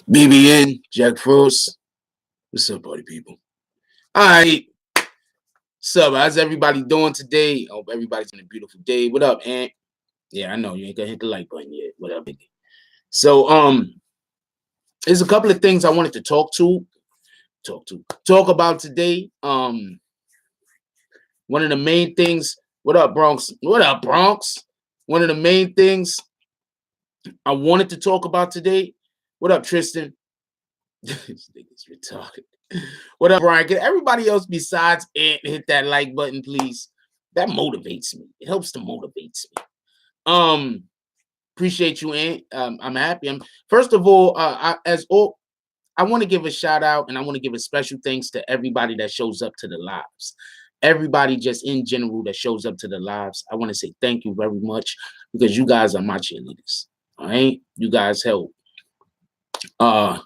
BBN, Jack Frost. What's up, party people? All right. So, how's everybody doing today? Hope everybody's having a beautiful day. What up, Ant? Yeah, I know you ain't gonna hit the like button yet. What up, baby? So, there's a couple of things I wanted to talk about today. One of the main things. What up, Bronx? What up, Bronx? One of the main things I wanted to talk about today. What up, Tristan? This nigga's retarded. What up, Brian? Can everybody else besides Ant hit that like button, please? That motivates me. It helps to motivate me. Appreciate you, Ant. I'm happy. First of all, I want to give a shout out and I want to give a special thanks to everybody that shows up to the lives. Everybody just in general that shows up to the lives. I want to say thank you very much because you guys are my cheerleaders. All right, you guys help. I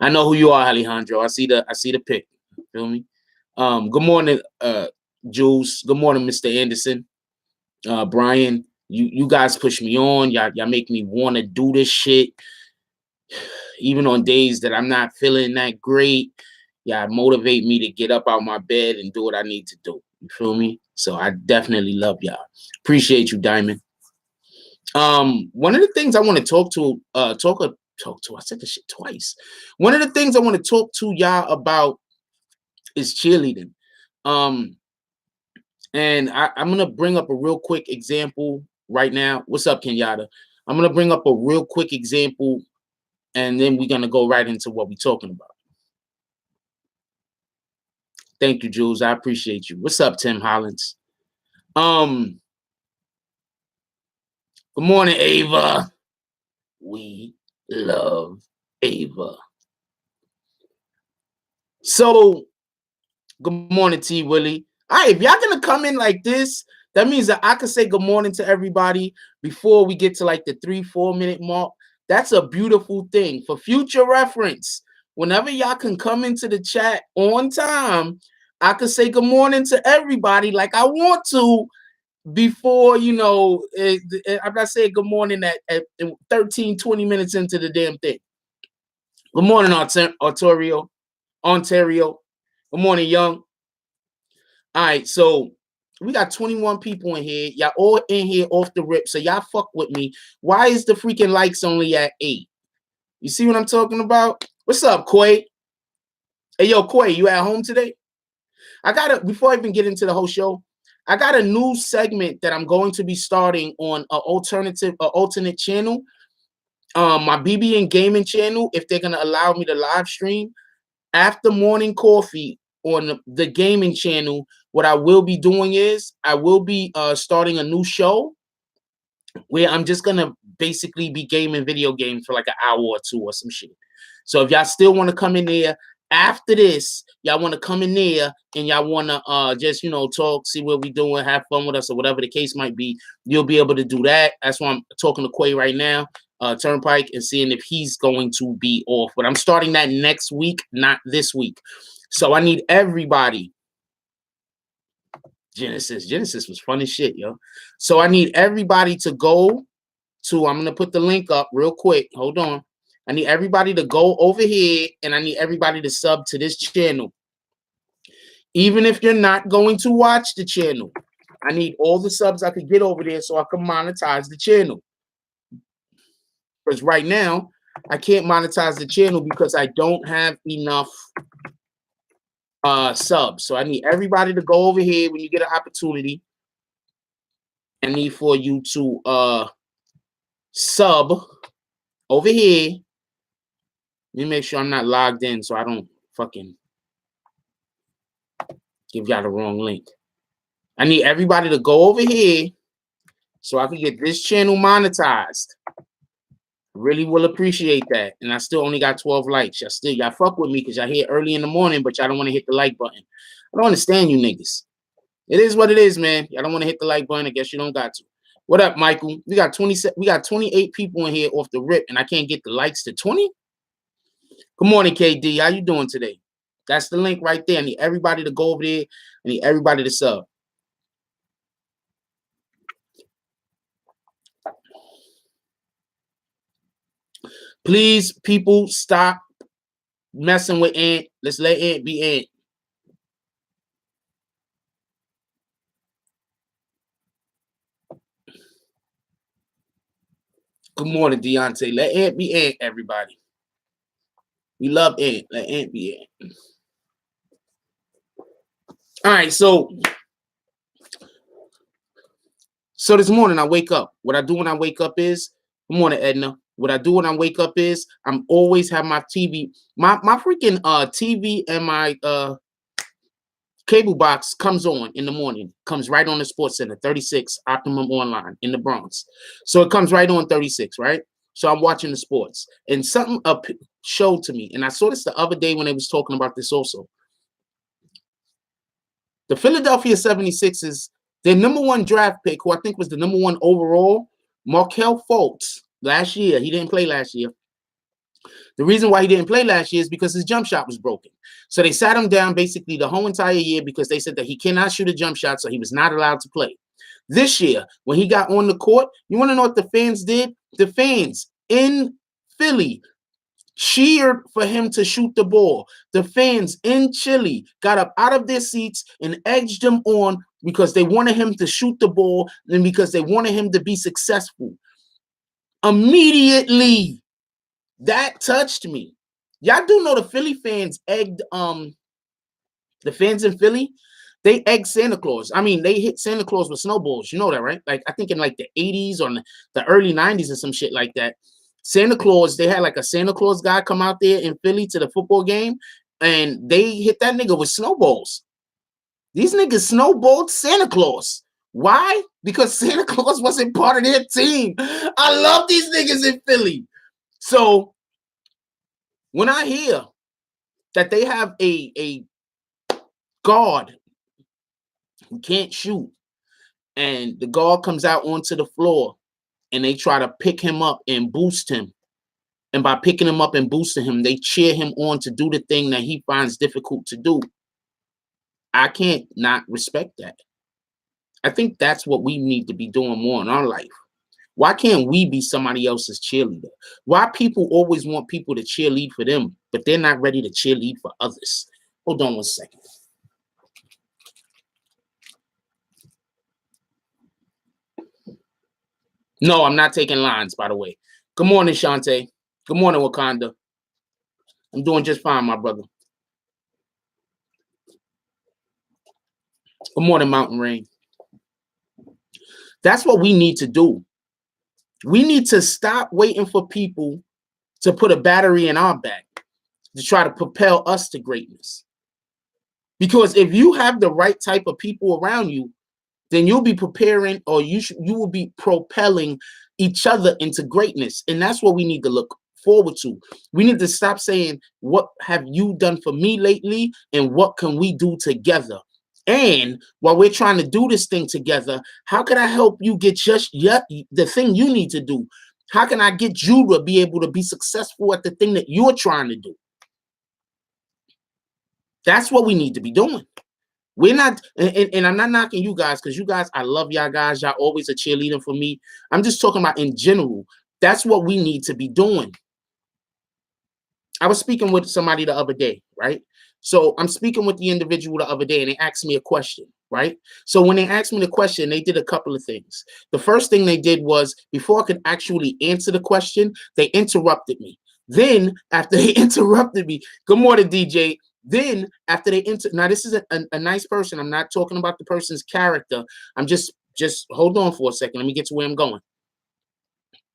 know who you are, Alejandro. I see the pic. Feel me? Good morning, Jules. Good morning, Mr. Anderson. Brian, you guys push me on. Y'all make me want to do this shit. Even on days that I'm not feeling that great. Y'all motivate me to get up out my bed and do what I need to do. You feel me? So I definitely love y'all. Appreciate you, Diamond. One of the things I want to talk to. I said this shit twice. One of the things I want to talk to y'all about is cheerleading. And I'm gonna bring up a real quick example right now. What's up, Kenyatta? I'm gonna bring up a real quick example, and then we're gonna go right into what we're talking about. Thank you, Jules. I appreciate you. What's up, Tim Hollins? Good morning, Ava. We love Ava. So, good morning, T. Willie. All right, if y'all gonna come in like this, that means that I can say good morning to everybody before we get to like the 3-4 minute mark. That's a beautiful thing for future reference. Whenever y'all can come into the chat on time, I can say good morning to everybody like I want to before, I'm not saying good morning at 13, 20 minutes into the damn thing. Good morning, Ontario. Good morning, Young. All right, so we got 21 people in here. Y'all all in here off the rip, so y'all fuck with me. Why is the freaking likes only at 8? You see what I'm talking about? What's up, Quay? Hey, yo, Quay, you at home today? Before I even get into the whole show, I got a new segment that I'm going to be starting on an alternate channel. My BB and Gaming channel, if they're gonna allow me to live stream after morning coffee on the gaming channel. What I will be doing is I will be starting a new show where I'm just gonna basically be gaming video games for like an hour or two or some shit. So if y'all still want to come in there after this, y'all want to come in there and y'all want to just talk, see what we doing, have fun with us or whatever the case might be, you'll be able to do that. That's why I'm talking to Quay right now, Turnpike, and seeing if he's going to be off. But I'm starting that next week, not this week. So I need everybody. Genesis was fun as shit, yo. So I need everybody to go to, I'm going to put the link up real quick. Hold on. I need everybody to go over here and I need everybody to sub to this channel. Even if you're not going to watch the channel, I need all the subs I could get over there so I can monetize the channel. Because right now, I can't monetize the channel because I don't have enough subs. So I need everybody to go over here when you get an opportunity. I need for you to sub over here. Let me make sure I'm not logged in so I don't fucking give y'all the wrong link. I need everybody to go over here so I can get this channel monetized. Really will appreciate that. And I still only got 12 likes. Y'all fuck with me because y'all here early in the morning, but y'all don't want to hit the like button. I don't understand you niggas. It is what it is, man. Y'all don't want to hit the like button. I guess you don't got to. What up, Michael? We got 28 people in here off the rip, and I can't get the likes to 20. Good morning, KD. How you doing today? That's the link right there. I need everybody to go over there. I need everybody to sub. Please, people, stop messing with Ant. Let's let Ant be Ant. Good morning, Deontay. Let Ant be Ant, everybody. We love Ant. Let Ant be Ant. All right, so this morning I wake up. What I do when I wake up is, good morning, Edna. What I do when I wake up is I'm always have my TV, my freaking TV and my cable box comes on in the morning, comes right on the Sports Center, 36 Optimum Online in the Bronx. So it comes right on 36, right? So I'm watching the sports, and something up showed to me, and I saw this the other day when they was talking about this also. The Philadelphia 76ers, their number one draft pick, who I think was the number one overall, Markelle Fultz, last year. He didn't play last year. The reason why he didn't play last year is because his jump shot was broken. So they sat him down basically the whole entire year because they said that he cannot shoot a jump shot, so he was not allowed to play. This year, when he got on the court, you want to know what the fans did? The fans in Philly cheered for him to shoot the ball. The fans in Chile got up out of their seats and egged him on because they wanted him to shoot the ball and because they wanted him to be successful. Immediately, that touched me. Y'all do know the Philly fans egged the fans in Philly, they egged Santa Claus. I mean, they hit Santa Claus with snowballs. You know that, right? Like I think in like the 80s or the early 90s or some shit like that. Santa Claus, they had like a Santa Claus guy come out there in Philly to the football game, and they hit that nigga with snowballs. These niggas snowballed Santa Claus. Why? Because Santa Claus wasn't part of their team. I love these niggas in Philly. So when I hear that they have a guard who can't shoot, and the guard comes out onto the floor and they try to pick him up and boost him, and by picking him up and boosting him, they cheer him on to do the thing that he finds difficult to do, I can't not respect that. I think that's what we need to be doing more in our life. Why can't we be somebody else's cheerleader? Why people always want people to cheerlead for them, but they're not ready to cheerlead for others? Hold on one second. No, I'm not taking lines, by the way. Good morning, Shantae. Good morning, Wakanda. I'm doing just fine, my brother. Good morning, Mountain Rain. That's what we need to do. We need to stop waiting for people to put a battery in our back to try to propel us to greatness. Because if you have the right type of people around you, then you'll be preparing, or you will be propelling each other into greatness. And that's what we need to look forward to. We need to stop saying, what have you done for me lately? And what can we do together? And while we're trying to do this thing together, how can I help you get just the thing you need to do? How can I get you to be able to be successful at the thing that you're trying to do? That's what we need to be doing. We're not, and I'm not knocking you guys, because you guys, I love y'all guys. Y'all always a cheerleader for me. I'm just talking about in general. That's what we need to be doing. I was speaking with somebody the other day, right? So I'm speaking with the individual the other day, and they asked me a question, right? So when they asked me the question, they did a couple of things. The first thing they did was, before I could actually answer the question, they interrupted me. Then after they interrupted me, good morning, DJ. Then after they now this is a nice person. I'm not talking about the person's character. I'm just hold on for a second. Let me get to where I'm going.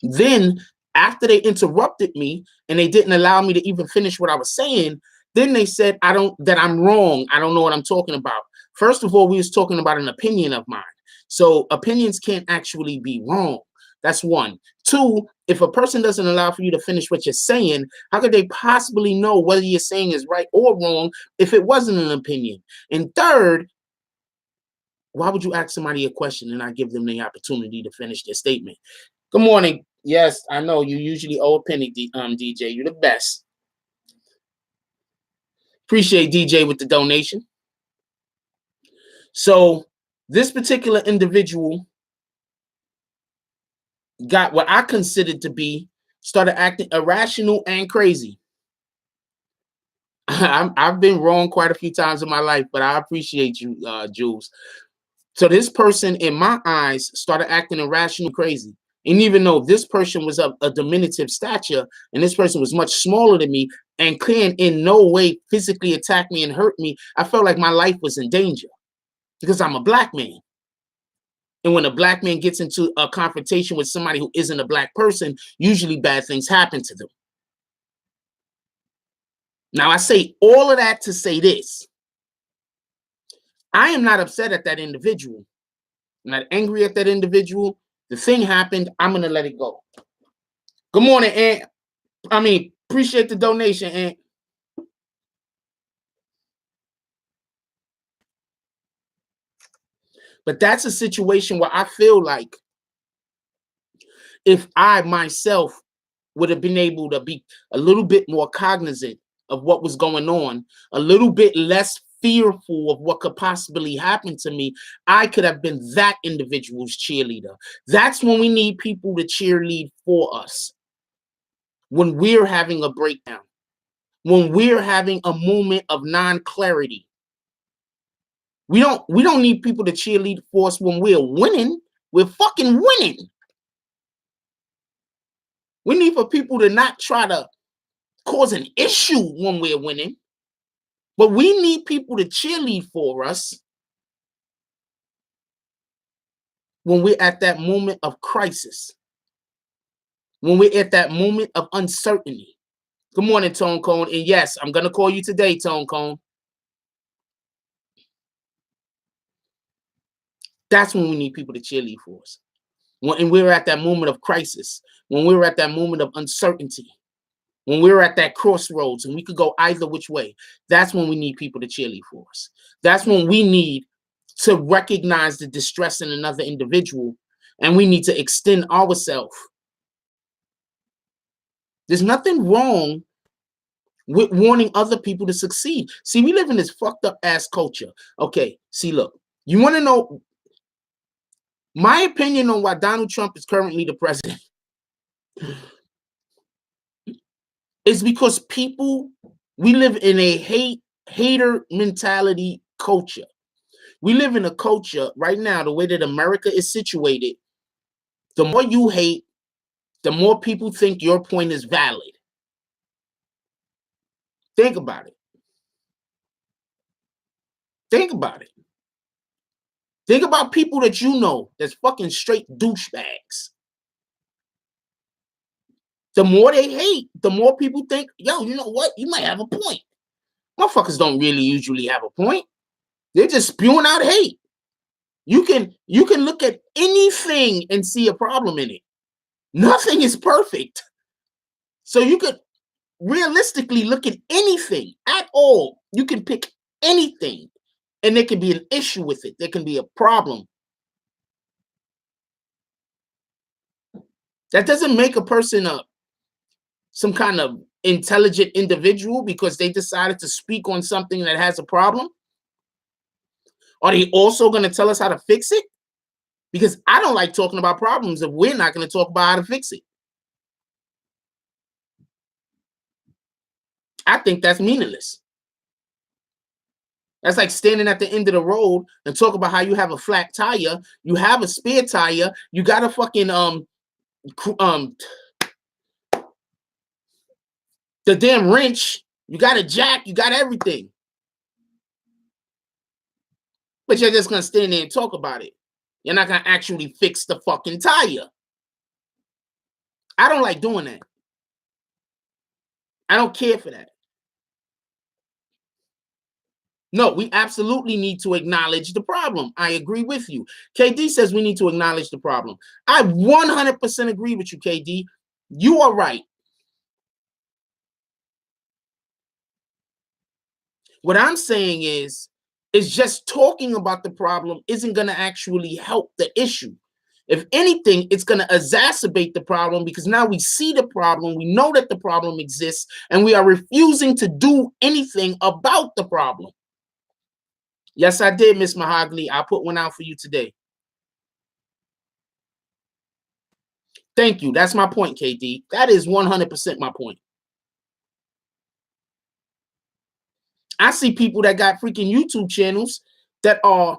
Then after they interrupted me and they didn't allow me to even finish what I was saying, then they said that I'm wrong. I don't know what I'm talking about. First of all, we was talking about an opinion of mine. So opinions can't actually be wrong. That's one. Two, if a person doesn't allow for you to finish what you're saying, how could they possibly know whether you're saying is right or wrong if it wasn't an opinion? And third, why would you ask somebody a question and not give them the opportunity to finish their statement? Good morning. Yes, I know you usually owe a penny, DJ. You're the best. Appreciate DJ with the donation. So this particular individual got what I considered to be started acting irrational and crazy. I've been wrong quite a few times in my life, but I appreciate you, Jules. So this person, in my eyes, started acting irrational, crazy. And even though this person was of a diminutive stature, and this person was much smaller than me, and can in no way physically attack me and hurt me, I felt like my life was in danger because I'm a black man. And when a black man gets into a confrontation with somebody who isn't a black person, usually bad things happen to them. Now, I say all of that to say this. I am not upset at that individual. I'm not angry at that individual. The thing happened. I'm going to let it go. Good morning, Aunt. Appreciate the donation, Aunt. But that's a situation where I feel like if I myself would have been able to be a little bit more cognizant of what was going on, a little bit less fearful of what could possibly happen to me, I could have been that individual's cheerleader. That's when we need people to cheerlead for us. When we're having a breakdown, when we're having a moment of non-clarity. We don't need people to cheerlead for us when we're winning. We're fucking winning. We need for people to not try to cause an issue when we're winning. But we need people to cheerlead for us when we're at that moment of crisis, when we're at that moment of uncertainty. Good morning, Tone Cone. And yes, I'm going to call you today, Tone Cone. That's when we need people to cheerlead for us. When we're at that moment of crisis, when we're at that moment of uncertainty, when we're at that crossroads and we could go either which way, that's when we need people to cheerlead for us. That's when we need to recognize the distress in another individual, and we need to extend ourselves. There's nothing wrong with wanting other people to succeed. See, we live in this fucked up ass culture. Okay, see, look, you want to know my opinion on why Donald Trump is currently the president? It's because we live in a hater mentality culture. We live in a culture right now, the way that America is situated, the more you hate, the more people think your point is valid. Think about it. Think about it. Think about people that you know that's fucking straight douchebags. The more they hate, the more people think, yo, you know what? You might have a point. Motherfuckers don't really usually have a point. They're just spewing out hate. You can look at anything and see a problem in it. Nothing is perfect. So you could realistically look at anything at all. You can pick anything and there can be an issue with it. There can be a problem. That doesn't make a person some kind of intelligent individual because they decided to speak on something that has a problem. Are they also going to tell us how to fix it? Because I don't like talking about problems if we're not going to talk about how to fix it. I think that's meaningless. That's like standing at the end of the road and talk about how you have a flat tire, you have a spare tire, you got a fucking the damn wrench, you got a jack, you got everything. But you're just gonna stand there and talk about it. You're not gonna actually fix the fucking tire. I don't like doing that. I don't care for that. No, we absolutely need to acknowledge the problem. I agree with you. KD says we need to acknowledge the problem. I 100% agree with you, KD. You are right. What I'm saying is just talking about the problem isn't going to actually help the issue. If anything, it's going to exacerbate the problem because now we see the problem, we know that the problem exists, and we are refusing to do anything about the problem. Yes, I did, Miss Mahogany. I put one out for you today. Thank you. That's my point, KD. That is 100% my point. I see people that got freaking YouTube channels that are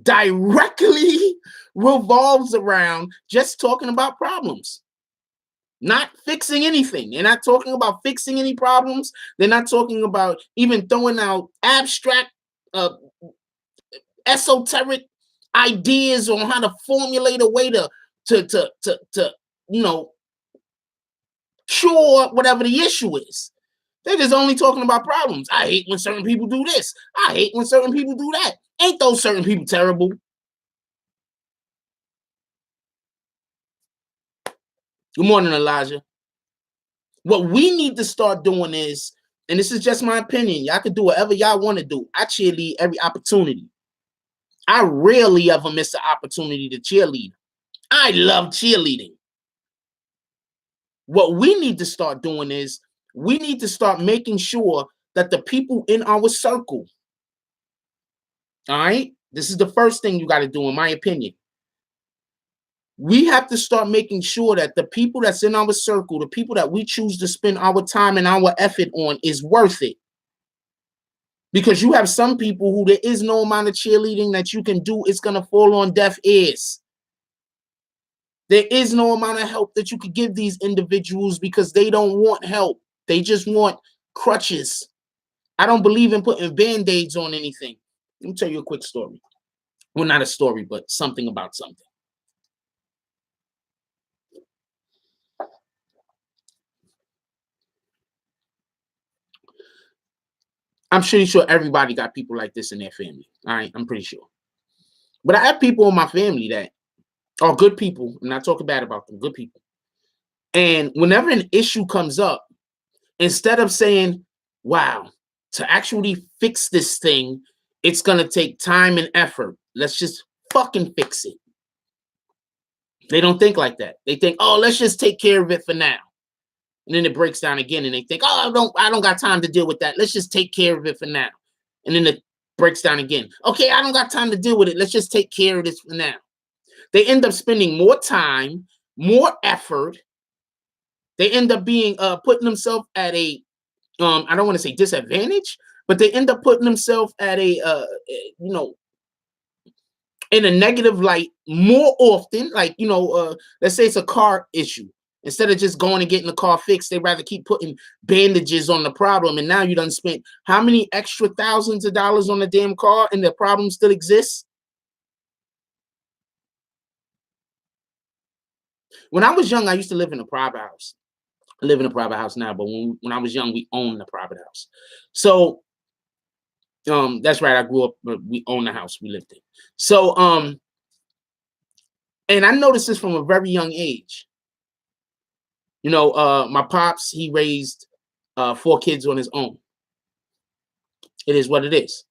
directly revolves around just talking about problems, not fixing anything. They're not talking about fixing any problems. They're not talking about even throwing out abstract, esoteric ideas on how to formulate a way to you know, cure whatever the issue is. They're just only talking about problems. I hate when certain people do this. I hate when certain people do that. Ain't those certain people terrible? Good morning, Elijah. What we need to start doing is, and this is just my opinion, y'all can do whatever y'all want to do. I cheerlead every opportunity. I rarely ever miss an opportunity to cheerlead. I love cheerleading. What we need to start doing is we need to start making sure that the people in our circle, all right, this is the first thing you got to do, in my opinion. We have to start making sure that the people that's in our circle, the people that we choose to spend our time and our effort on, is worth it. Because you have some people who there is no amount of cheerleading that you can do, it's going to fall on deaf ears. There is no amount of help that you could give these individuals because they don't want help. They just want crutches. I don't believe in putting band-aids on anything. Let me tell you a quick story. Well, not a story, but something about something. I'm pretty sure everybody got people like this in their family. All right, I'm pretty sure. But I have people in my family that are good people. I'm not talking bad about them, good people. And whenever an issue comes up, instead of saying, wow, to actually fix this thing, it's going to take time and effort. Let's just fucking fix it. They don't think like that. They think, oh, let's just take care of it for now. And then it breaks down again and they think, oh, I don't got time to deal with that. Let's just take care of it for now. And then it breaks down again. Okay, I don't got time to deal with it. Let's just take care of this for now. They end up spending more time, more effort. They end up being putting themselves at a I don't want to say disadvantage, but they end up putting themselves at a you know, in a negative light more often. Like, you know, let's say it's a car issue. Instead of just going and getting the car fixed, they rather keep putting bandages on the problem. And now you done spent how many extra thousands of dollars on the damn car and the problem still exists? When I was young, I used to live in a private house. I live in a private house now, but when I was young, we owned the private house. So that's right. I grew up, but we owned the house we lived in. So and I noticed this from a very young age. You know, my pops, he raised 4 kids on his own. It is what it is.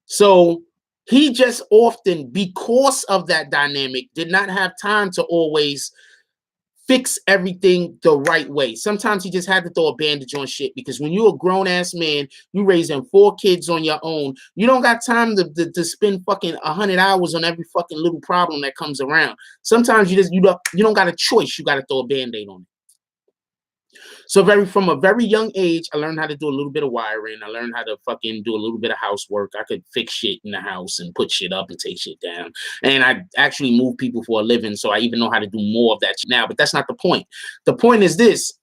So he just often, because of that dynamic, did not have time to always fix everything the right way. Sometimes he just had to throw a bandage on shit because when you're a grown-ass man, you raising 4 kids on your own, you don't got time to spend fucking 100 hours on every fucking little problem that comes around. Sometimes you don't got a choice. You got to throw a band-aid on it. So from a very young age, I learned how to do a little bit of wiring. I learned how to fucking do a little bit of housework. I could fix shit in the house and put shit up and take shit down. And I actually move people for a living, so I even know how to do more of that now. But that's not the point. The point is this.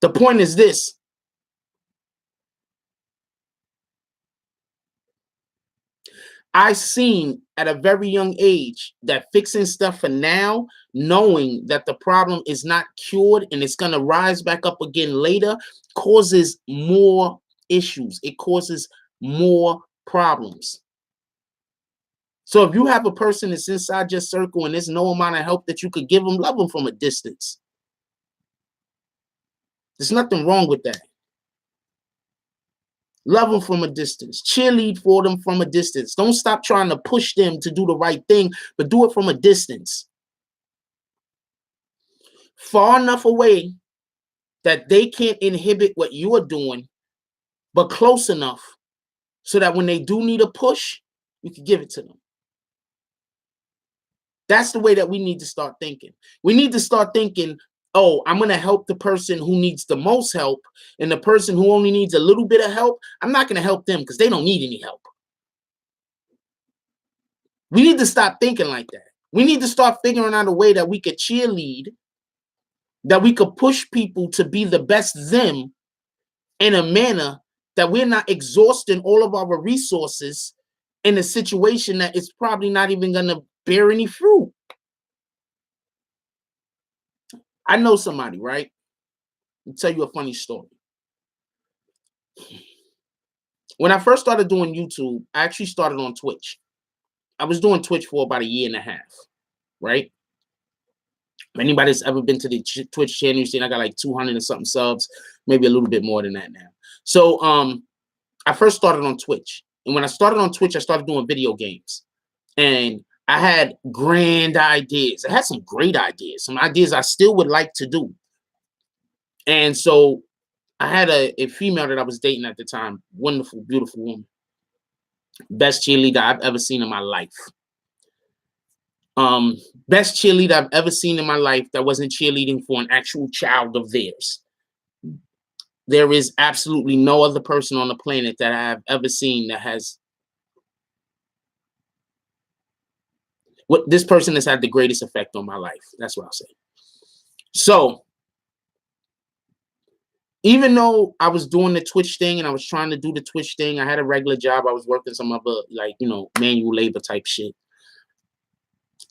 The point is this. I seen at a very young age that fixing stuff for now, knowing that the problem is not cured and it's going to rise back up again later, causes more issues. It causes more problems. So if you have a person that's inside your circle and there's no amount of help that you could give them, love them from a distance. There's nothing wrong with that. Love them from a distance. Cheerlead for them from a distance. Don't stop trying to push them to do the right thing, but do it from a distance. Far enough away that they can't inhibit what you are doing, but close enough so that when they do need a push, you can give it to them. That's the way that we need to start thinking. We need to start thinking, oh, I'm going to help the person who needs the most help, and the person who only needs a little bit of help, I'm not going to help them because they don't need any help. We need to stop thinking like that. We need to start figuring out a way that we could cheerlead, that we could push people to be the best them in a manner that we're not exhausting all of our resources in a situation that is probably not even going to bear any fruit. I know somebody, right? I'll tell you a funny story. When I first started doing YouTube, I actually started on Twitch. I was doing Twitch for about a year and a half, right? If anybody's ever been to the Twitch channel, you've seen I got like 200 and something subs, maybe a little bit more than that now. So I first started on Twitch. And when I started on Twitch, I started doing video games. And I had grand ideas. I had some great ideas, some ideas I still would like to do. And so I had a female that I was dating at the time, wonderful, beautiful woman. Best cheerleader I've ever seen in my life. Best cheerleader I've ever seen in my life that wasn't cheerleading for an actual child of theirs. There is absolutely no other person on the planet that I have ever seen that has what this person has had the greatest effect on my life. That's what I'll say. So even though I was doing the Twitch thing and I was trying to do the Twitch thing, I had a regular job. I was working some other, like, manual labor type shit.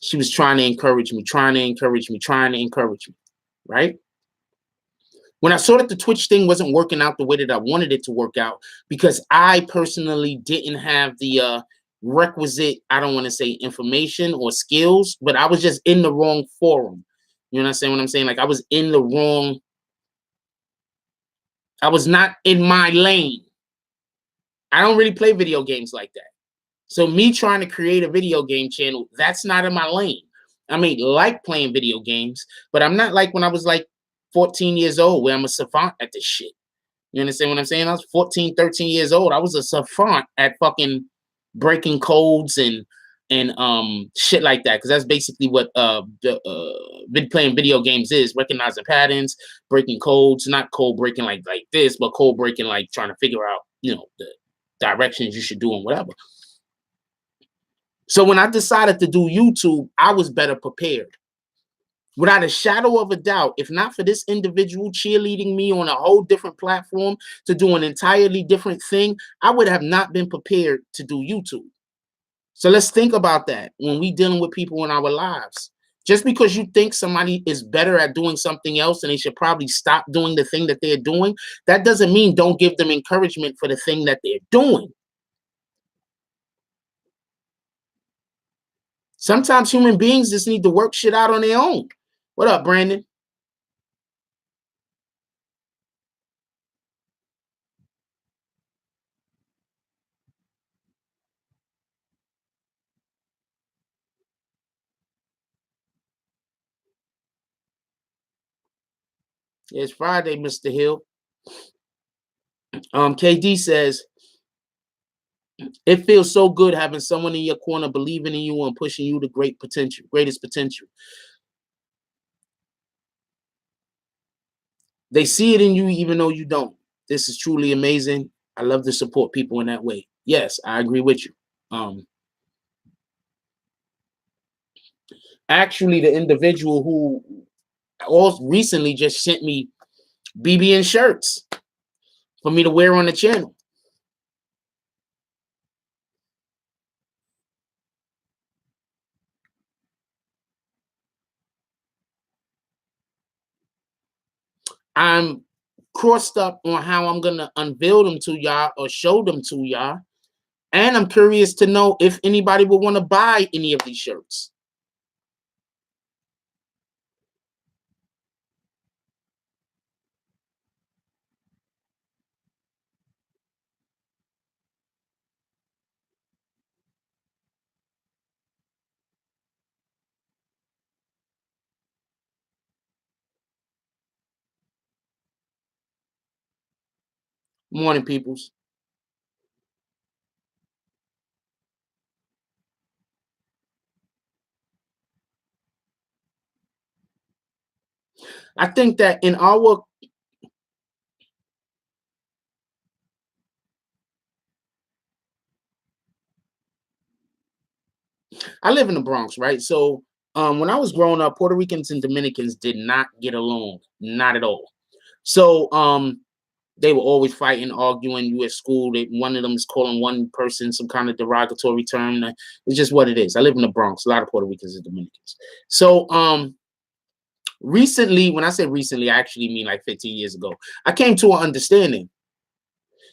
She was trying to encourage me, right? When I saw that the Twitch thing wasn't working out the way that I wanted it to work out, because I personally didn't have the requisite, I don't want to say information or skills, but I was just in the wrong forum. You understand what I'm saying? Like I was not in my lane. I don't really play video games like that. So me trying to create a video game channel, that's not in my lane. I mean, like playing video games, but I'm not like when I was like 14 years old where I'm a savant at this shit. You understand what I'm saying? I was 14, 13 years old. I was a savant at fucking breaking codes and shit like that. Because that's basically what playing video games is: recognizing patterns, breaking codes, not code breaking like this, but code breaking like trying to figure out, the directions you should do and whatever. So when I decided to do YouTube, I was better prepared. Without a shadow of a doubt, if not for this individual cheerleading me on a whole different platform to do an entirely different thing, I would have not been prepared to do YouTube. So let's think about that when we dealing with people in our lives. Just because you think somebody is better at doing something else and they should probably stop doing the thing that they're doing, that doesn't mean don't give them encouragement for the thing that they're doing. Sometimes human beings just need to work shit out on their own. What up, Brandon? It's Friday, Mr. Hill. KD says, it feels so good having someone in your corner believing in you and pushing you to greatest potential. They see it in you even though you don't. This is truly amazing. I love to support people in that way. Yes, I agree with you. Actually, the individual who also recently just sent me BBN shirts for me to wear on the channel. I'm crossed up on how I'm going to unveil them to y'all or show them to y'all. And I'm curious to know if anybody would want to buy any of these shirts. Morning, peoples. I think that in our I live in the Bronx, right? So when I was growing up, Puerto Ricans and Dominicans did not get along, not at all. So they were always fighting, arguing. You at school, one of them is calling one person some kind of derogatory term. It's just what it is. I live in the Bronx. A lot of Puerto Ricans and Dominicans. So recently, when I say recently, I actually mean like 15 years ago, I came to an understanding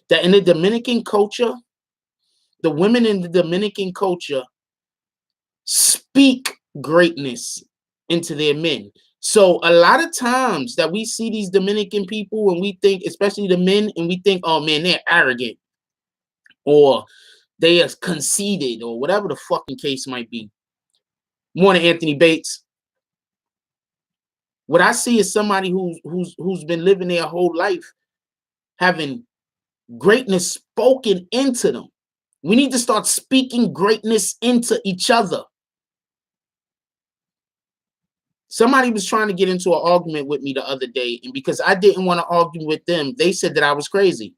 that in the Dominican culture, the women in the Dominican culture speak greatness into their men. So a lot of times that we see these Dominican people and we think, especially the men, and we think, oh man, they're arrogant or they are conceited or whatever the fucking case might be. Morning, Anthony Bates. What I see is somebody who's been living their whole life having greatness spoken into them. We need to start speaking greatness into each other. Somebody was trying to get into an argument with me the other day, and because I didn't want to argue with them, they said that I was crazy.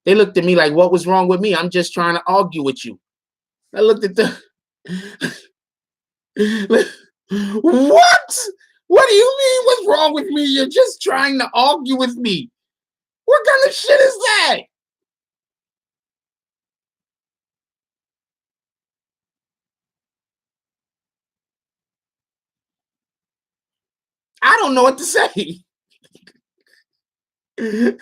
They looked at me like, what was wrong with me? I'm just trying to argue with you. I looked at them. What? What do you mean what's wrong with me? You're just trying to argue with me. What kind of shit is that? I don't know what to say. Yo,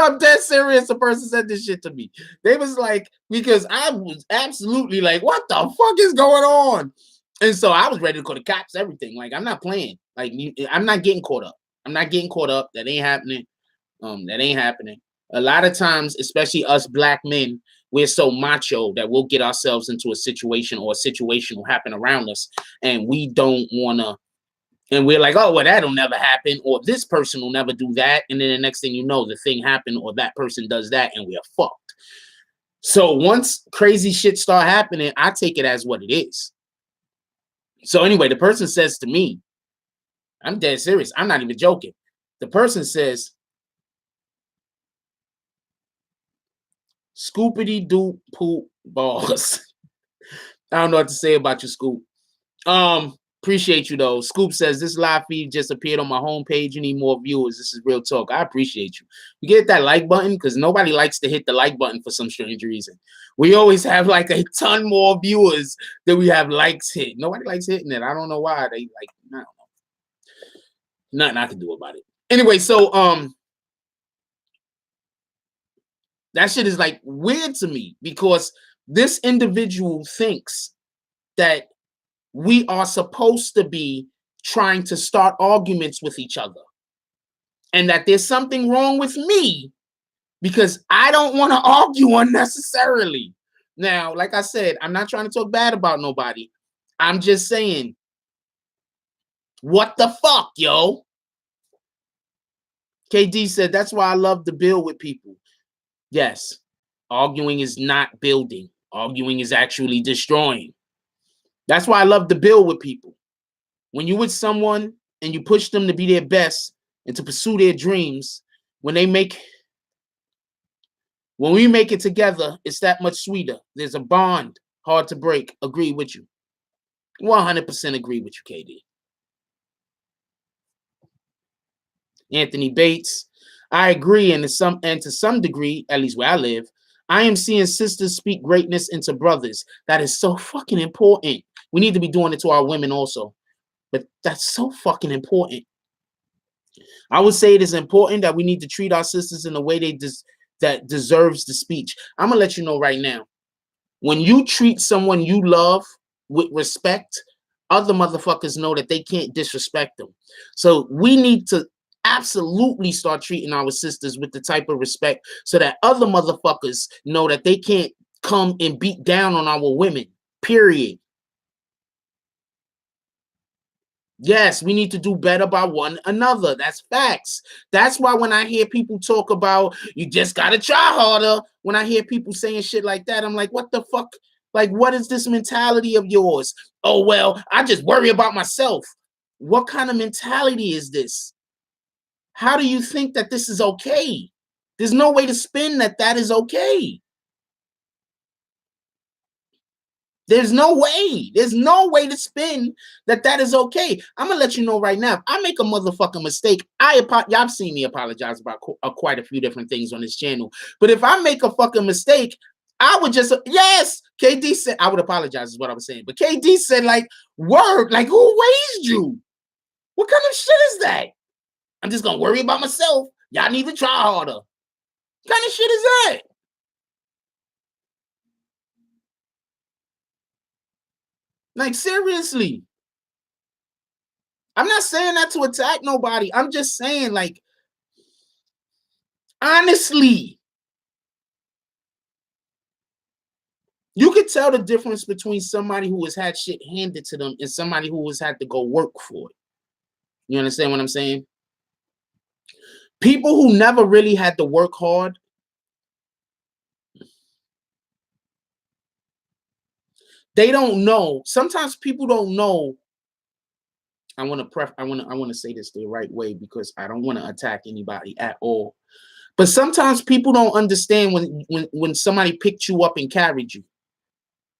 I'm dead serious. The person said this shit to me. They was like, because I was absolutely like, what the fuck is going on? And so I was ready to call the cops, everything. Like, I'm not playing. Like, I'm not getting caught up. I'm not getting caught up. That ain't happening. That ain't happening. A lot of times, especially us black men, we're so macho that we'll get ourselves into a situation or a situation will happen around us, and we don't want to. And we're like, oh, well, that'll never happen, or this person will never do that. And then the next thing you know, the thing happened, or that person does that, and we are fucked. So once crazy shit start happening, I take it as what it is. So anyway, the person says to me, I'm dead serious. I'm not even joking. The person says, Scoopity doop poop balls. I don't know what to say about you, Scoop. Appreciate you though. Scoop says this live feed just appeared on my homepage. You need more viewers. This is real talk. I appreciate you. You get that like button because nobody likes to hit the like button for some strange reason. We always have like a ton more viewers than we have likes hit. Nobody likes hitting it. I don't know why. They like, I don't know. Nothing I can do about it. Anyway, so that shit is like weird to me because this individual thinks that we are supposed to be trying to start arguments with each other and that there's something wrong with me because I don't want to argue unnecessarily. Now, like I said, I'm not trying to talk bad about nobody. I'm just saying, what the fuck, yo? KD said, that's why I love to build with people. Yes, arguing is not building. Arguing is actually destroying. That's why I love to build with people. When you're with someone and you push them to be their best and to pursue their dreams, when we make it together, it's that much sweeter. There's a bond, hard to break. Agree with you. 100% agree with you, KD. Anthony Bates, I agree, and to some degree, at least where I live, I am seeing sisters speak greatness into brothers. That is so fucking important. We need to be doing it to our women also. But that's so fucking important. I would say it is important that we need to treat our sisters in a way that deserves the speech. I'm going to let you know right now. When you treat someone you love with respect, other motherfuckers know that they can't disrespect them. So we need to absolutely start treating our sisters with the type of respect so that other motherfuckers know that they can't come and beat down on our women, period. Yes, we need to do better by one another. That's facts. That's why when I hear people talk about you just gotta try harder, when I hear people saying shit like that, I'm like, what the fuck? Like, what is this mentality of yours? Oh, well, I just worry about myself. What kind of mentality is this? How do you think that this is okay? There's no way to spin that that is okay. There's no way. There's no way to spin that that is okay. I'm gonna let you know right now. If I make a motherfucking mistake, y'all seen me apologize about quite a few different things on this channel. But if I make a fucking mistake, I would just yes. KD said I would apologize is what I was saying. But KD said like word like who raised you? What kind of shit is that? I'm just gonna worry about myself. Y'all need to try harder. What kind of shit is that? Like seriously. I'm not saying that to attack nobody. I'm just saying, like, honestly, you could tell the difference between somebody who has had shit handed to them and somebody who has had to go work for it. You understand what I'm saying? People who never really had to work hard, they don't know. Sometimes people don't know. I want to say this the right way because I don't want to attack anybody at all. But sometimes people don't understand when somebody picked you up and carried you.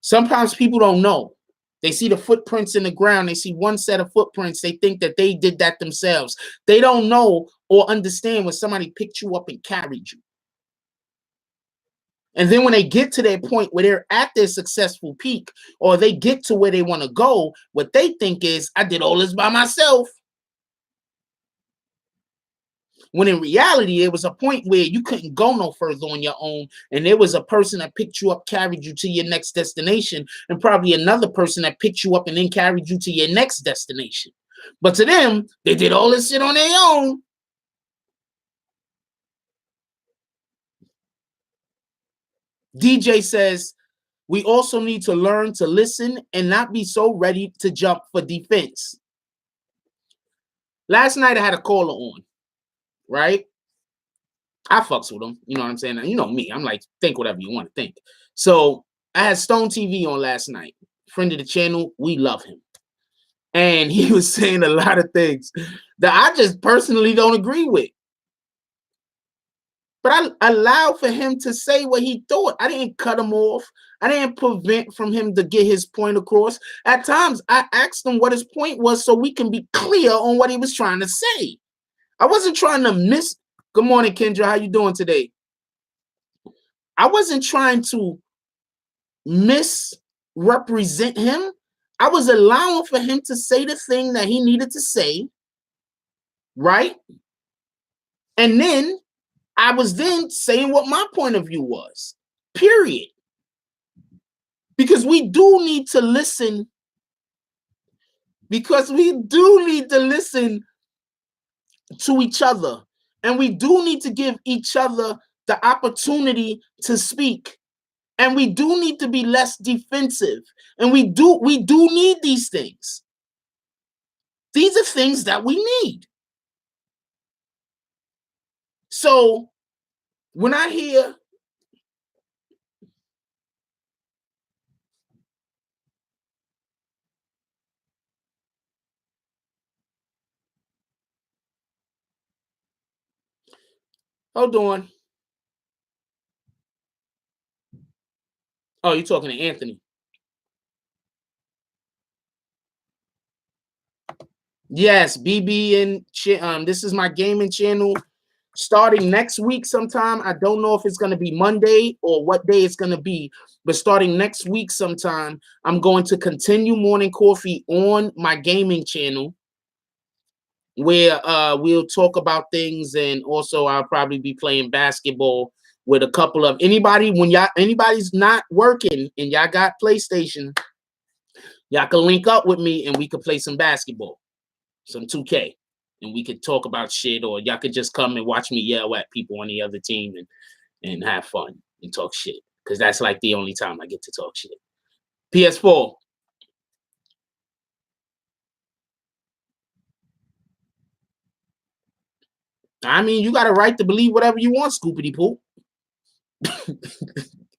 Sometimes people don't know. They see the footprints in the ground. They see one set of footprints. They think that they did that themselves. They don't know or understand when somebody picked you up and carried you. And then when they get to their point where they're at their successful peak or they get to where they want to go, what they think is, I did all this by myself. When in reality, it was a point where you couldn't go no further on your own. And there was a person that picked you up, carried you to your next destination, and probably another person that picked you up and then carried you to your next destination. But to them, they did all this shit on their own. DJ says, we also need to learn to listen and not be so ready to jump for defense. Last night I had a caller on, right? I fucks with him. You know what I'm saying? You know me. I'm like, think whatever you want to think. So I had Stone TV on last night. Friend of the channel. We love him. And he was saying a lot of things that I just personally don't agree with. But I allowed for him to say what he thought. I didn't cut him off. I didn't prevent from him to get his point across. At times, I asked him what his point was so we can be clear on what he was trying to say. I wasn't trying to miss. Good morning, Kendra. How you doing today? I wasn't trying to misrepresent him. I was allowing for him to say the thing that he needed to say, right? And then I was then saying what my point of view was, period. Because we do need to listen. Because we do need to listen to each other. And we do need to give each other the opportunity to speak. And we do need to be less defensive. And we do need these things. These are things that we need. So when I hear hold on. Oh, you're talking to Anthony. Yes, BB and this is my gaming channel. Starting next week sometime. I don't know if it's going to be Monday or what day it's going to be, but starting next week sometime, I'm going to continue Morning Coffee on my gaming channel where we'll talk about things, and also I'll probably be playing basketball with a couple of anybody's not working and y'all got PlayStation, y'all can link up with me and we could play some basketball, some 2K. And we could talk about shit, or y'all could just come and watch me yell at people on the other team and have fun and talk shit. Because that's like the only time I get to talk shit. PS4. I mean, you got a right to believe whatever you want, Scoopity Poop.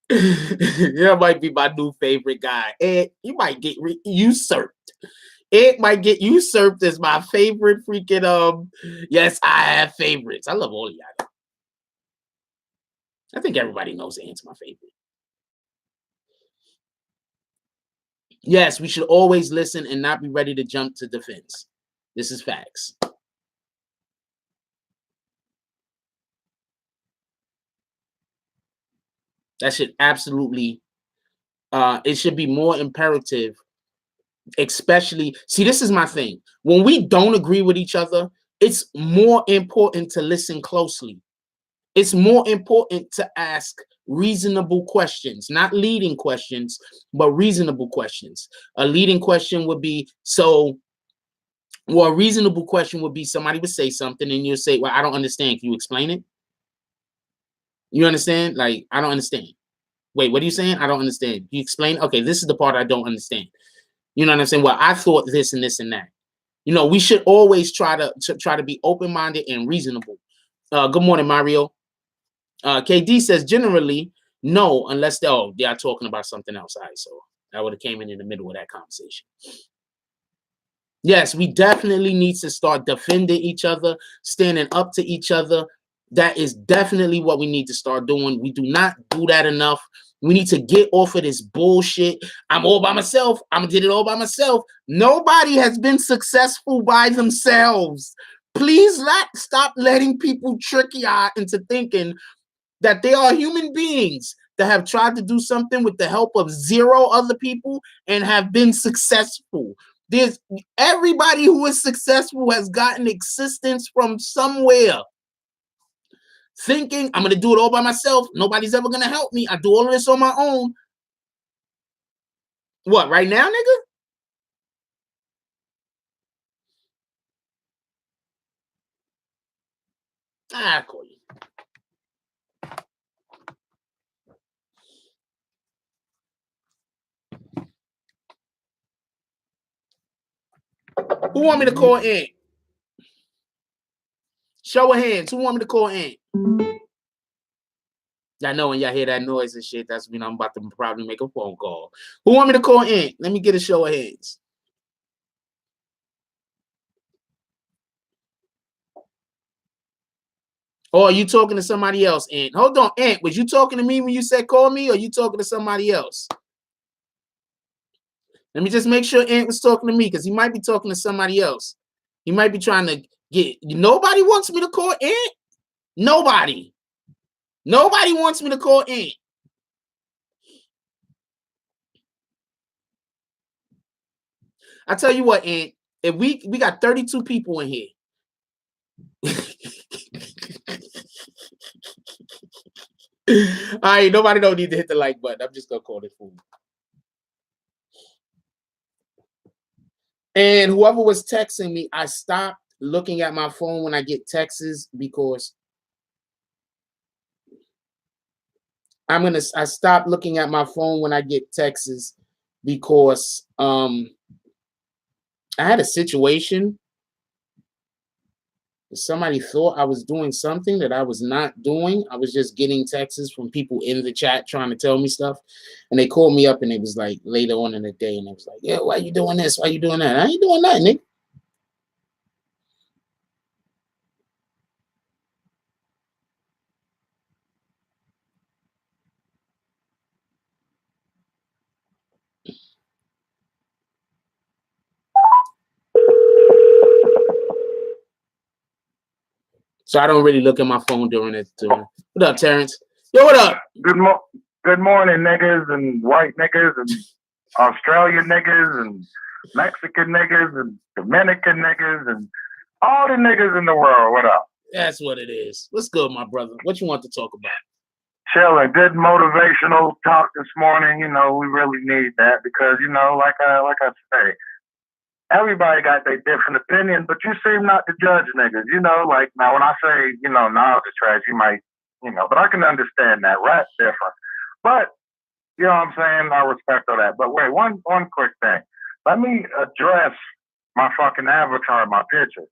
That might be my new favorite guy. And you might get usurped. It might get usurped as my favorite freaking yes, I have favorites. I love all of y'all. I think everybody knows Ant's my favorite. Yes, we should always listen and not be ready to jump to defense. This is facts. That should absolutely it should be more imperative, especially see, this is my thing. When we don't agree with each other, it's more important to listen closely. It's more important to ask reasonable questions, not leading questions, but reasonable questions. A leading question would be a reasonable question would be somebody would say something and you'll say, well, I don't understand. Can you explain it? You understand? Like, I don't understand. Wait, what are you saying? I don't understand. You explain? Okay, this is the part I don't understand. You know what I'm saying? Well, I thought this and this and that. You know, we should always try to be open-minded and reasonable. Good morning, Mario. KD says generally no, unless they are talking about something else. All right, so I would have came in the middle of that conversation. Yes, we definitely need to start defending each other, standing up to each other. That is definitely what we need to start doing. We do not do that enough. We need to get off of this bullshit. I'm all by myself. I did it all by myself. Nobody has been successful by themselves. Please stop letting people trick you into thinking that they are human beings that have tried to do something with the help of 0 other people and have been successful. There's everybody who is successful has gotten existence from somewhere. Thinking I'm gonna do it all by myself. Nobody's ever gonna help me. I do all of this on my own. What, right now, nigga? I'll call you. Who want me to call in? Show of hands. Who want me to call in? I know when y'all hear that noise and shit, that's when I'm about to probably make a phone call. Who want me to call in? Let me get a show of hands. Or are you talking to somebody else, Ant? Hold on, Ant. Was you talking to me when you said call me, or are you talking to somebody else? Let me just make sure Ant was talking to me, because he might be talking to somebody else. He might be trying to get. Nobody wants me to call Ant. Nobody. Nobody wants me to call Ant. I tell you what, Ant. If we got 32 people in here. All right, nobody don't need to hit the like button. I'm just gonna call it food. And whoever was texting me, I stopped looking at my phone when I get texts because I stopped looking at my phone when I get texts because I had a situation. Somebody thought I was doing something that I was not doing. I was just getting texts from people in the chat trying to tell me stuff. And they called me up and it was like later on in the day. And it was like, yeah, why you doing this? Why you doing that? I ain't doing nothing, nigga. So I don't really look at my phone during it. What up, Terrence? Yo, what up? Good morning, niggas and white niggas and Australian niggas and Mexican niggas and Dominican niggas and all the niggas in the world. What up? That's what it is. What's good, my brother? What you want to talk about? Chilling. Good motivational talk this morning. You know, we really need that because, you know, like I say, everybody got their different opinion, but you seem not to judge niggas. You know, like now when I say, you know, knowledge is trash, you might, you know, but I can understand that. Rat's different. But, you know what I'm saying? I respect all that. But wait, one quick thing. Let me address my fucking avatar, my picture.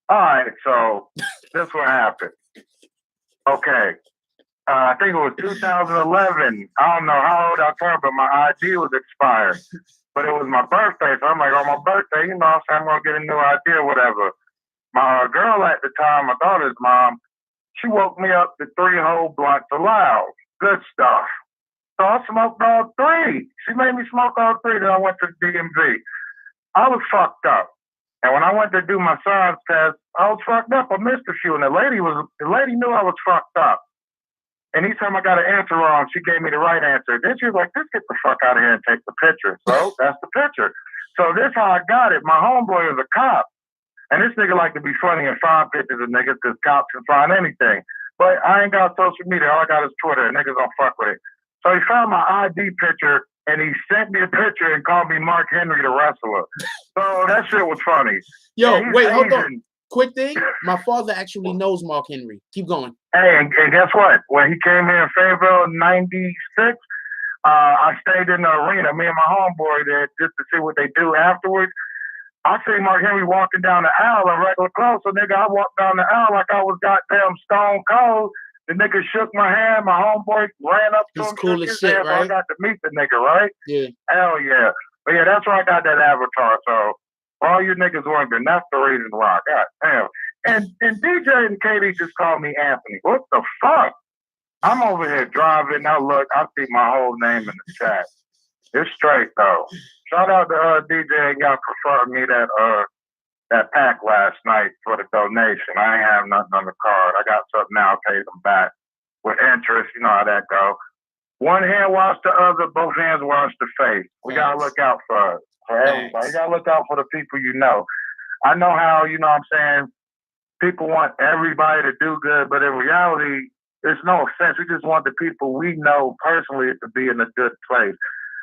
All right, so this what happened. Okay. I think it was 2011. I don't know how old I turned, but my ID was expired. But it was my birthday, so I'm like, on my birthday, you know, I'm gonna get a new ID or whatever. My girl at the time, my daughter's mom, she woke me up to 3 whole blunts of loud. Good stuff. So I smoked all 3. She made me smoke all 3. Then I went to the DMV. I was fucked up. And when I went to do my science test, I was fucked up. I missed a few, and the lady knew I was fucked up. And each time I got an answer wrong, she gave me the right answer. Then she was like, "Just get the fuck out of here and take the picture." So that's the picture. So this how I got it. My homeboy is a cop. And this nigga like to be funny and find pictures of niggas because cops can find anything. But I ain't got social media. All I got is Twitter, and niggas don't fuck with it. So he found my ID picture, and he sent me a picture and called me Mark Henry, the wrestler. So that shit was funny. Yo, wait, hold on. Quick thing. My father actually knows Mark Henry. Keep going. Hey, and guess what? When he came here in Fayetteville in '96, I stayed in the arena, me and my homeboy there, just to see what they do afterwards. I see Mark Henry walking down the aisle in regular clothes. So, nigga, I walked down the aisle like I was goddamn stone cold. The nigga shook my hand. My homeboy ran up to him. Cool as shit, hand, right? So I got to meet the nigga, right? Yeah. Hell yeah. But yeah, that's where I got that avatar. So, for all you niggas wondering, that's the reason why. God damn. And DJ and Katie just called me Anthony. What the fuck? I'm over here driving. Now look, I see my whole name in the chat. It's straight though. Shout out to DJ and y'all for me that pack last night for the donation. I ain't have nothing on the card. I got something now. I'll pay them back with interest. You know how that go. One hand wash the other, both hands wash the face. We gotta look out for everybody. You gotta look out for the people you know. I know how, you know what I'm saying, people want everybody to do good, but in reality, there's no offense. We just want the people we know personally to be in a good place.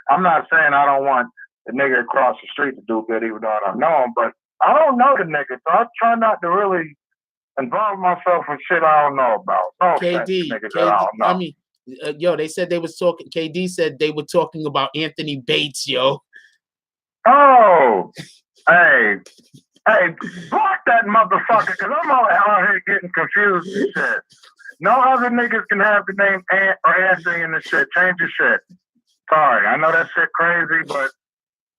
I'm not saying I don't want the nigga across the street to do good, even though I don't know him, but I don't know the nigga, so I try not to really involve myself in shit I don't know about. No offense to niggas that I don't know. I mean, yo, they said they was talking. KD said they were talking about Anthony Bates, yo. Oh, hey, block that motherfucker, because I'm out here getting confused and shit. No other niggas can have the name Ant or Anthony in the shit. Change your shit. Sorry, I know that shit crazy, but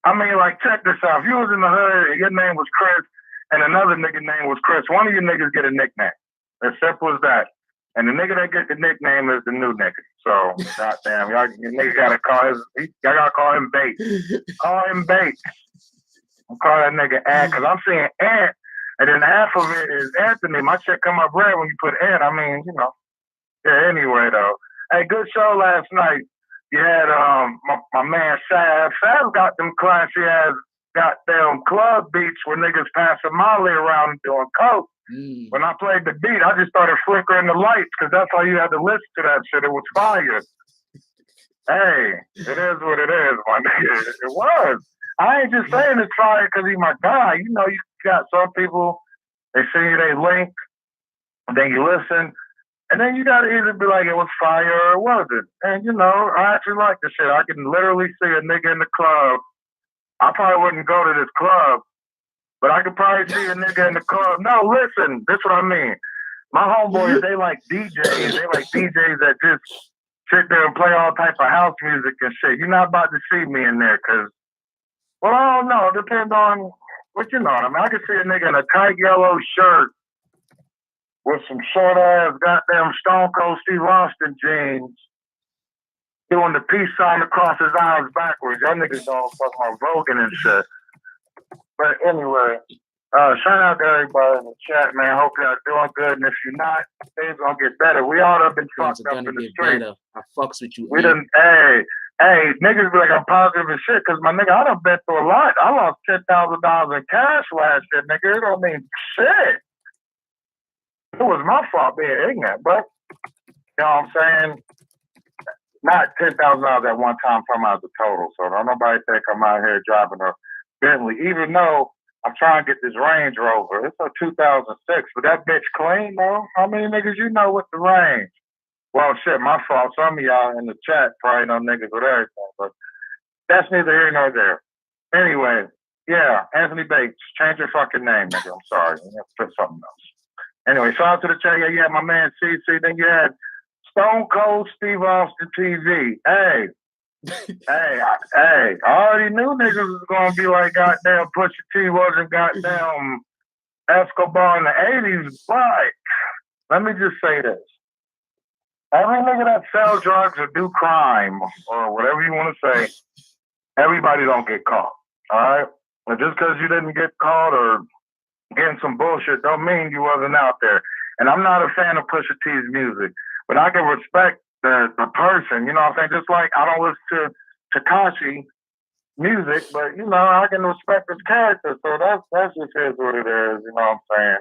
I mean, like, check this out. If you was in the hood and your name was Chris and another nigga name was Chris, one of you niggas get a nickname. As simple as that. And the nigga that get the nickname is the new nigga. So, goddamn, y'all nigga gotta call him Bates. Call him Bates. I'm calling that nigga Ant, because I'm seeing Ant, and then half of it is Anthony. My shit come up red when you put Ant. I mean, you know. Yeah, anyway, though. Hey, good show last night. You had my man Sav. Sav got them classy ass goddamn club beats where niggas passing Molly around and doing coke. When I played the beat, I just started flickering the lights because that's how you had to listen to that shit. It was fire. Hey, it is what it is, my nigga. It was. I ain't just saying it's fire because he's my guy. You know, you got some people, they send you their link, and then you listen. And then you gotta either be like, it was fire or it wasn't. And you know, I actually like the shit. I can literally see a nigga in the club. I probably wouldn't go to this club, but I could probably see a nigga in the club. No, listen, this is what I mean. My homeboys, they like DJs. They like DJs that just sit there and play all type of house music and shit. You're not about to see me in there because, well, I don't know. It depends on what you know. I mean, I could see a nigga in a tight yellow shirt with some short ass goddamn Stone Cold Steve Austin jeans, doing the peace sign across his eyes backwards. Y'all niggas don't fuck my Rogan and shit. But anyway, shout out to everybody in the chat, man. Hope y'all doing good. And if you're not, things gonna get better. We all have been fucked up in the street. I fucks with you. We done, hey, niggas be like, I'm positive as shit, because my nigga, I done been through a lot. I lost $10,000 in cash last year, nigga. It don't mean shit. It was my fault being ignorant, but you know what I'm saying? Not $10,000 at one time from out the total. So don't nobody think I'm out here driving a Bentley, even though I'm trying to get this Range Rover. It's a 2006, but that bitch clean, though. How many niggas you know with the Range? Well, shit, my fault. Some of y'all in the chat probably know niggas with everything, but that's neither here nor there. Anyway, Yeah, Anthony Bates. Change your fucking name, nigga. I'm sorry. You have to put something else. Anyway, shout out to the chat. Yeah, you had my man CC. Then you had Stone Cold Steve Austin TV. Hey, I already knew niggas was gonna be like goddamn Pusha T wasn't goddamn Escobar in the 80s, but let me just say this. Every nigga that sells drugs or do crime or whatever you want to say, everybody don't get caught. All right? And just because you didn't get caught or getting some bullshit don't mean you wasn't out there. And I'm not a fan of Pusha T's music, but I can respect the person, you know what I'm saying? Just like I don't listen to Takashi music, but you know, I can respect his character. So that's just is what it is, you know what I'm saying?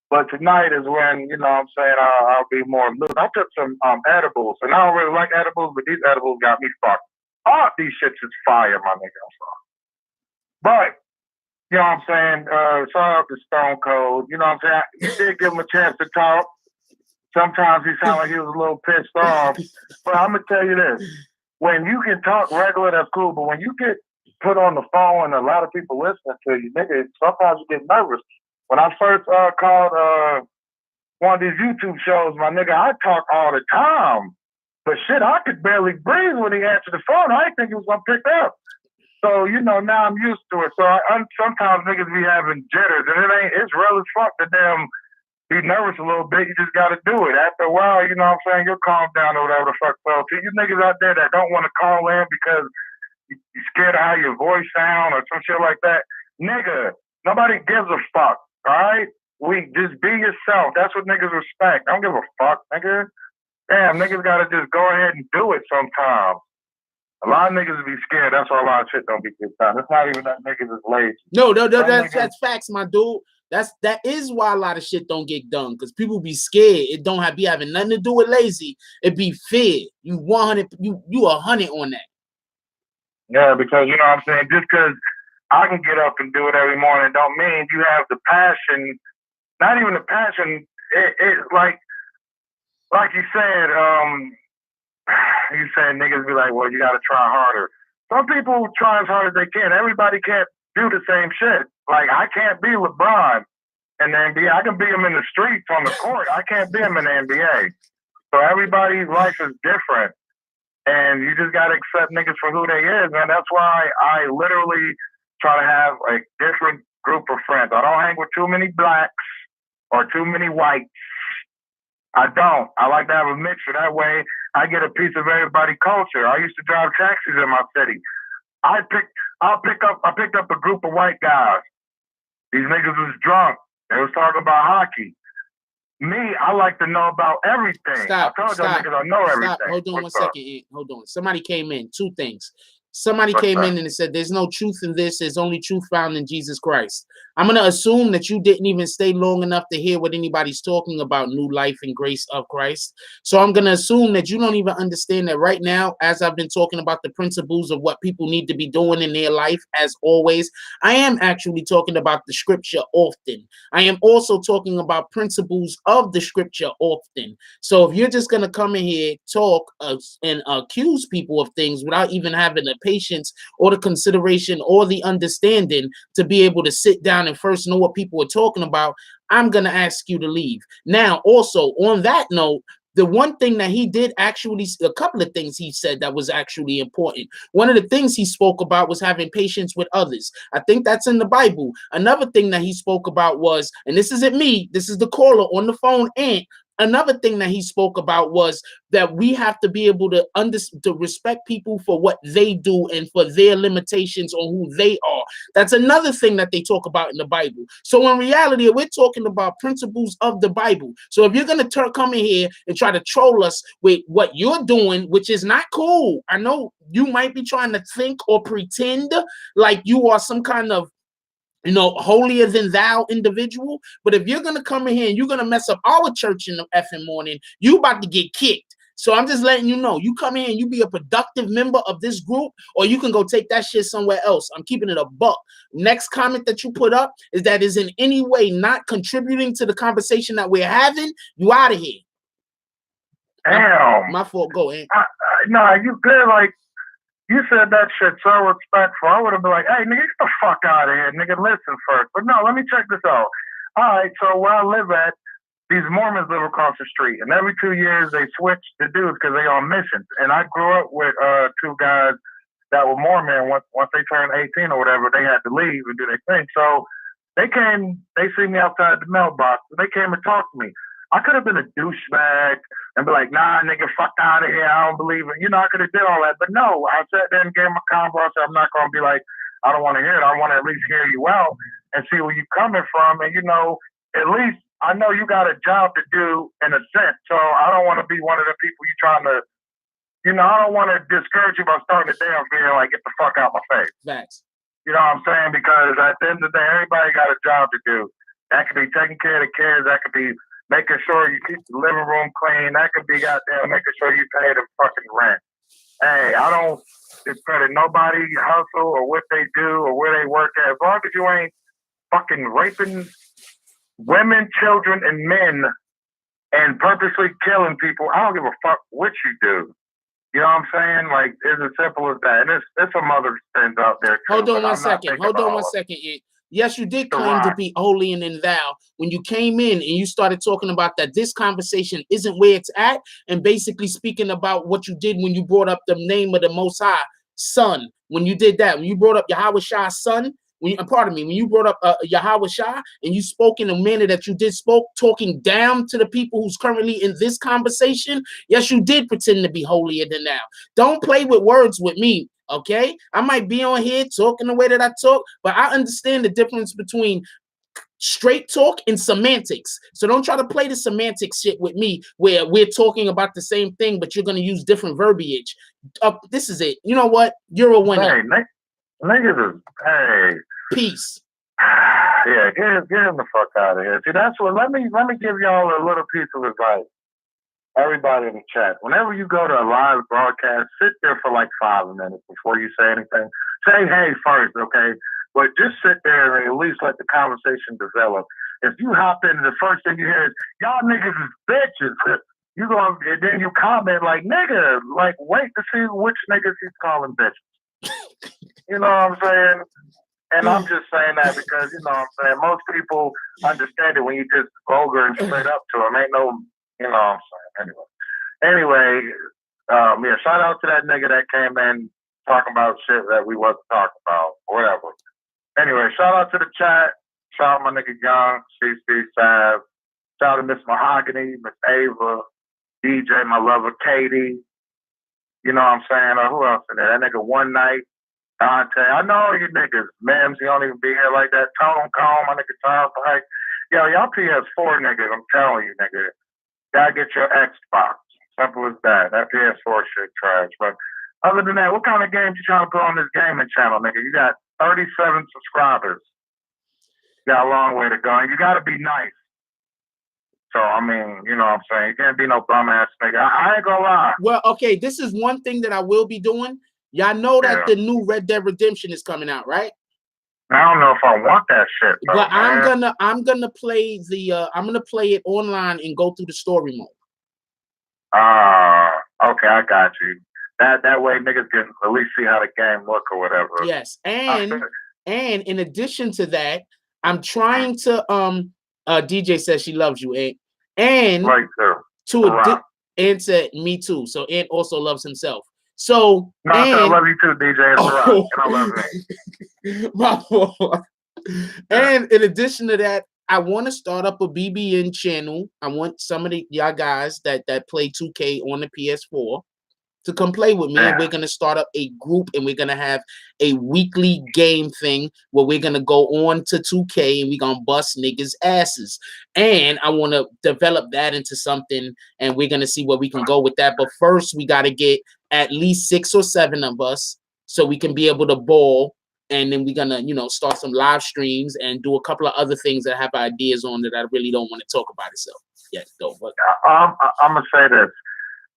But tonight is when, you know what I'm saying, I'll be more loose. I took some edibles, and I don't really like edibles, but these edibles got me fucked. All these shits is fire, my nigga. I'm sorry. But you know what I'm saying? Shout out to Stone Cold. You know what I'm saying? You did give him a chance to talk. Sometimes he sounded like he was a little pissed off. But I'm going to tell you this. When you can talk regular, that's cool. But when you get put on the phone and a lot of people listening to you, nigga, sometimes you get nervous. When I first called one of these YouTube shows, my nigga, I talk all the time. But shit, I could barely breathe when he answered the phone. I didn't think he was going to pick up. So, you know, now I'm used to it. So sometimes niggas be having jitters, and it's real as fuck to them be nervous a little bit. You just got to do it. After a while, you know what I'm saying, you'll calm down or whatever the fuck. So, to you niggas out there that don't want to call in because you're scared of how your voice sound or some shit like that, nigga, nobody gives a fuck, all right? Just be yourself. That's what niggas respect. I don't give a fuck, nigga. Damn, niggas got to just go ahead and do it sometimes. A lot of niggas be scared. That's why a lot of shit don't be get done. It's not even that niggas is lazy. No, that's facts, my dude. That is why a lot of shit don't get done, because people be scared. It don't be having nothing to do with lazy. It be fear. You 100. You 100 on that. Yeah, because you know what I'm saying. Just because I can get up and do it every morning, don't mean you have the passion. Not even the passion. It like you said. You saying niggas be like, well, you got to try harder. Some people try as hard as they can. Everybody can't do the same shit. Like, I can't be LeBron in the NBA. I can be him in the streets on the court. I can't be him in the NBA. So everybody's life is different. And you just got to accept niggas for who they is, man. That's why I literally try to have a different group of friends. I don't hang with too many blacks or too many whites. I don't. I like to have a mixture. That way, I get a piece of everybody's culture. I used to drive taxis in my city. I picked up a group of white guys. These niggas was drunk. They was talking about hockey. Me, I like to know about everything. Stop. I told y'all niggas I know everything. Hold on one second. Hold on. Somebody came in. Two things. Somebody came in and it said, there's no truth in this. There's only truth found in Jesus Christ. I'm going to assume that you didn't even stay long enough to hear what anybody's talking about new life and grace of Christ. So I'm going to assume that you don't even understand that right now, as I've been talking about the principles of what people need to be doing in their life, as always, I am actually talking about the scripture often. I am also talking about principles of the scripture often. So if you're just going to come in here, talk and accuse people of things without even having the patience or the consideration or the understanding to be able to sit down and first know what people are talking about, I'm going to ask you to leave. Now, also on that note, the one thing that he did actually, a couple of things he said that was actually important. One of the things he spoke about was having patience with others. I think that's in the Bible. Another thing that he spoke about was, and this isn't me, this is the caller on the phone, and another thing that he spoke about was that we have to be able to respect people for what they do and for their limitations on who they are. That's another thing that they talk about in the Bible. So in reality, we're talking about principles of the Bible. So if you're going to come in here and try to troll us with what you're doing, which is not cool, I know you might be trying to think or pretend like you are some kind of holier than thou individual. But if you're going to come in here and you're going to mess up our church in the effing morning, you about to get kicked. So I'm just letting you know, you come in and you be a productive member of this group, or you can go take that shit somewhere else. I'm keeping it a buck. Next comment that you put up is in any way not contributing to the conversation that we're having, you out of here. Damn. My fault. Go ahead. Nah, you good. Like, You said that shit so respectful. I would have been like, hey, nigga, get the fuck out of here. Nigga, listen first. But no, let me check this out. All right, so where I live at, these Mormons live across the street. And every 2 years, they switch the dudes because they on missions. And I grew up with two guys that were Mormon. Once they turned 18 or whatever, they had to leave and do their thing. So they came, they see me outside the mailbox. And they came and talked to me. I could have been a douchebag and be like, nah, nigga, fuck out of here. I don't believe it. You know, I could have did all that. But no, I sat there and gave my convo. I said, I'm not going to be like, I don't want to hear it. I want to at least hear you out and see where you're coming from. And, you know, at least I know you got a job to do in a sense. So I don't want to be one of the people you trying to, you know, I don't want to discourage you by starting the day off being like, get the fuck out my face. Facts. You know what I'm saying? Because at the end of the day, everybody got a job to do. That could be taking care of the kids. That could be making sure you keep the living room clean. That could be goddamn making sure you pay the fucking rent. Hey, I don't discredit nobody hustle or what they do or where they work at. As long as you ain't fucking raping women, children, and men and purposely killing people, I don't give a fuck what you do. You know what I'm saying? Like, it's as simple as that. And it's some other things out there too. Hold on one second. Hold on one second. Yes, you did claim to be holy and in thou when you came in and you started talking about that this conversation isn't where it's at, and basically speaking about what you did when you brought up the name of the Most High Son. When you did that, when you brought up Yahweh Shah's son, when you brought up Yahweh Shah and you spoke in a manner that you did talking down to the people who's currently in this conversation, yes, you did pretend to be holier than thou. Don't play with words with me. Okay, I might be on here talking the way that I talk, but I understand the difference between straight talk and semantics. So don't try to play the semantics shit with me where we're talking about the same thing, but you're going to use different verbiage. This is it. You know what? You're a winner. Hey, niggas is, hey. Peace. Yeah, get him the fuck out of here. See, that's what, let me give y'all a little piece of advice. Everybody in the chat, whenever you go to a live broadcast, sit there for like 5 minutes before you say anything. Say hey first, okay? But just sit there and at least let the conversation develop. If you hop in, the first thing you hear is, y'all niggas is bitches. You go, and then you comment like, nigga, like, wait to see which niggas he's calling bitches. You know what I'm saying? And I'm just saying that because, you know what I'm saying, most people understand it when you just vulgar and straight up to them. Ain't no, you know what I'm saying? Anyway, yeah, shout out to that nigga that came in talking about shit that we wasn't talking about, or whatever. Anyway, shout out to the chat. Shout out my nigga Young, CC Sav. Shout out to Miss Mahogany, Miss Ava, DJ, my lover, Katie. You know what I'm saying? Who else in there? That nigga One Night, Dante. I know all you niggas. Mims, you don't even be here like that. Tone Calm, my nigga Tom Pike. Yo, y'all PS4 niggas, I'm telling you, nigga. Gotta get your Xbox. Simple as that. That PS4 shit trash. But other than that, what kind of games you trying to put on this gaming channel, nigga? You got 37 subscribers. You got a long way to go. And you gotta be nice. So, I mean, you know what I'm saying? You can't be no bum ass nigga. I ain't gonna lie. Well, okay, this is one thing that I will be doing. Y'all know that the new Red Dead Redemption is coming out, right? I don't know if I want that shit, though, but man. I'm gonna play it online and go through the story mode. Okay, I got you. That way niggas can at least see how the game look or whatever. Yes, and in addition to that, I'm trying to DJ says she loves you, and like Ant said me too. So Ant also loves himself. So I love you too, DJ. And I love me. My fault. And in addition to that, I want to start up a BBN channel. I want some of y'all guys that play 2K on the PS4 to come play with me. And we're going to start up a group and we're going to have a weekly game thing where we're going to go on to 2K and we're going to bust niggas' asses. And I want to develop that into something and we're going to see where we can go with that. But first, we got to get at least 6 or 7 of us so we can be able to ball. And then we're going to, start some live streams and do a couple of other things that I have ideas on that I really don't want to talk about itself yet, though. But I'm going to say this.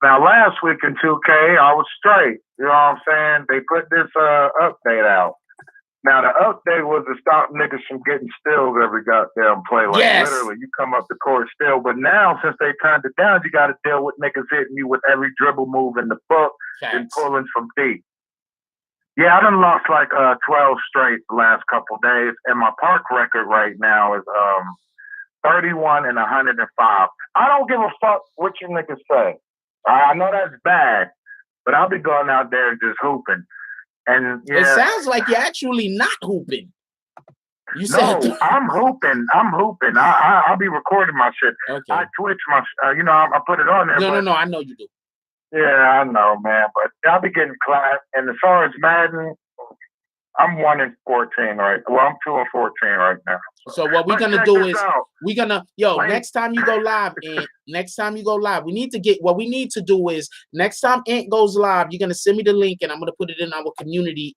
Now, last week in 2K, I was straight. You know what I'm saying? They put this update out. Now, the update was to stop niggas from getting stills every goddamn play. Like, literally, you come up the court still. But now, since they turned it down, you got to deal with niggas hitting you with every dribble move in the book and pulling from deep. Yeah, I done lost like 12 straight the last couple days, and my park record right now is 31 and 105. I don't give a fuck what you niggas say. I know that's bad, but I'll be going out there and just hooping. And yeah, it sounds like you're actually not hooping. You said no, I'm hooping. I'll be recording my shit. okay. I Twitch my, I put it on there. No. I know you do. Yeah, I know, man. But I'll be getting clapped. And as far as Madden, I'm 1-14 right. Well, I'm 2-14 right now. So what we're gonna do is we're gonna next time you go live, we need to get what we need to do is next time Ant goes live, you're gonna send me the link and I'm gonna put it in our community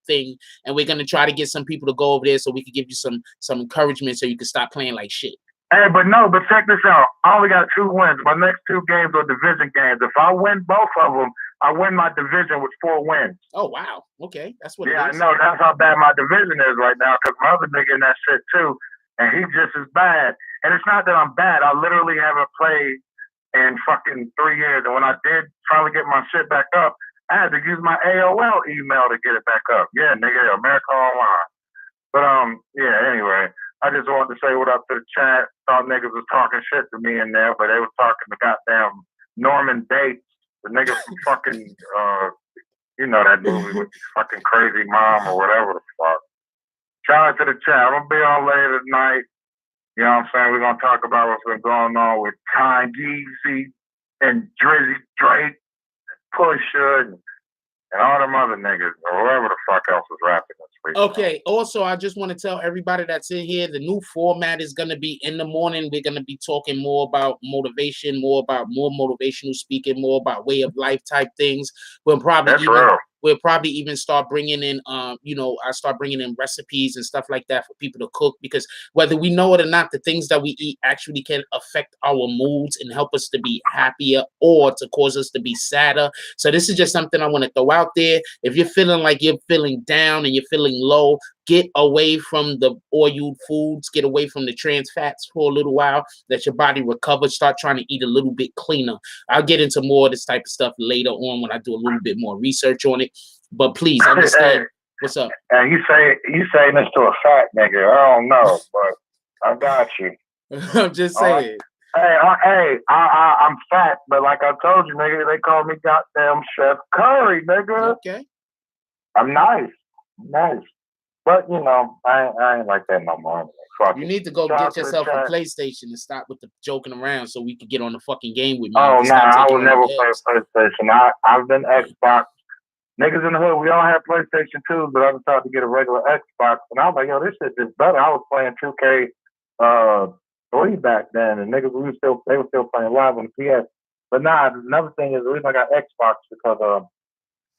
thing, and we're gonna try to get some people to go over there so we can give you some encouragement so you can stop playing like shit. Hey, but check this out. I only got 2 wins. My next 2 games are division games. If I win both of them, I win my division with 4 wins. Oh, wow. Okay. That's what it is. Yeah, I know. That's how bad my division is right now because my other nigga in that shit too, and he's just as bad. And it's not that I'm bad. I literally haven't played in fucking 3 years. And when I did finally get my shit back up, I had to use my AOL email to get it back up. Yeah, nigga, America Online. But, yeah, anyway. I just wanted to say what up to the chat. Thought niggas was talking shit to me in there, but they was talking to goddamn Norman Bates, the nigga from fucking, you know that movie with fucking crazy mom or whatever the fuck. Shout out to the chat. I'm going to be on later tonight. You know what I'm saying? We're going to talk about what's been going on with Ty Yeezy and Drizzy Drake, Pusha, and all them other niggas or whoever the fuck else is rapping this week. Okay. Also, I just want to tell everybody that's in here, the new format is going to be in the morning. We're going to be talking more about motivation, more motivational speaking, more about way of life type things. We'll probably even start bringing in, I start bringing in recipes and stuff like that for people to cook, because whether we know it or not, the things that we eat actually can affect our moods and help us to be happier or to cause us to be sadder. So this is just something I want to throw out there. If you're feeling like you're feeling down and you're feeling low, get away from the oiled foods, get away from the trans fats for a little while, let your body recover, start trying to eat a little bit cleaner. I'll get into more of this type of stuff later on when I do a little bit more research on it. But please understand. What's up? And you saying this to a fat nigga. I don't know, but I got you. I'm just saying. I'm fat, but like I told you, nigga, they call me goddamn Chef Curry, nigga. Okay. I'm nice. But, I ain't like that no more. You need to go get yourself a PlayStation and stop with the joking around so we could get on the fucking game with me. Oh, no, I will never play PlayStation. I've been Xbox. Niggas in the hood, we all have PlayStation 2s, but I was trying to get a regular Xbox. And I was like, yo, this shit is better. I was playing 2K3 back then, and niggas, they were still playing live on the PS. But another thing is the reason I got Xbox because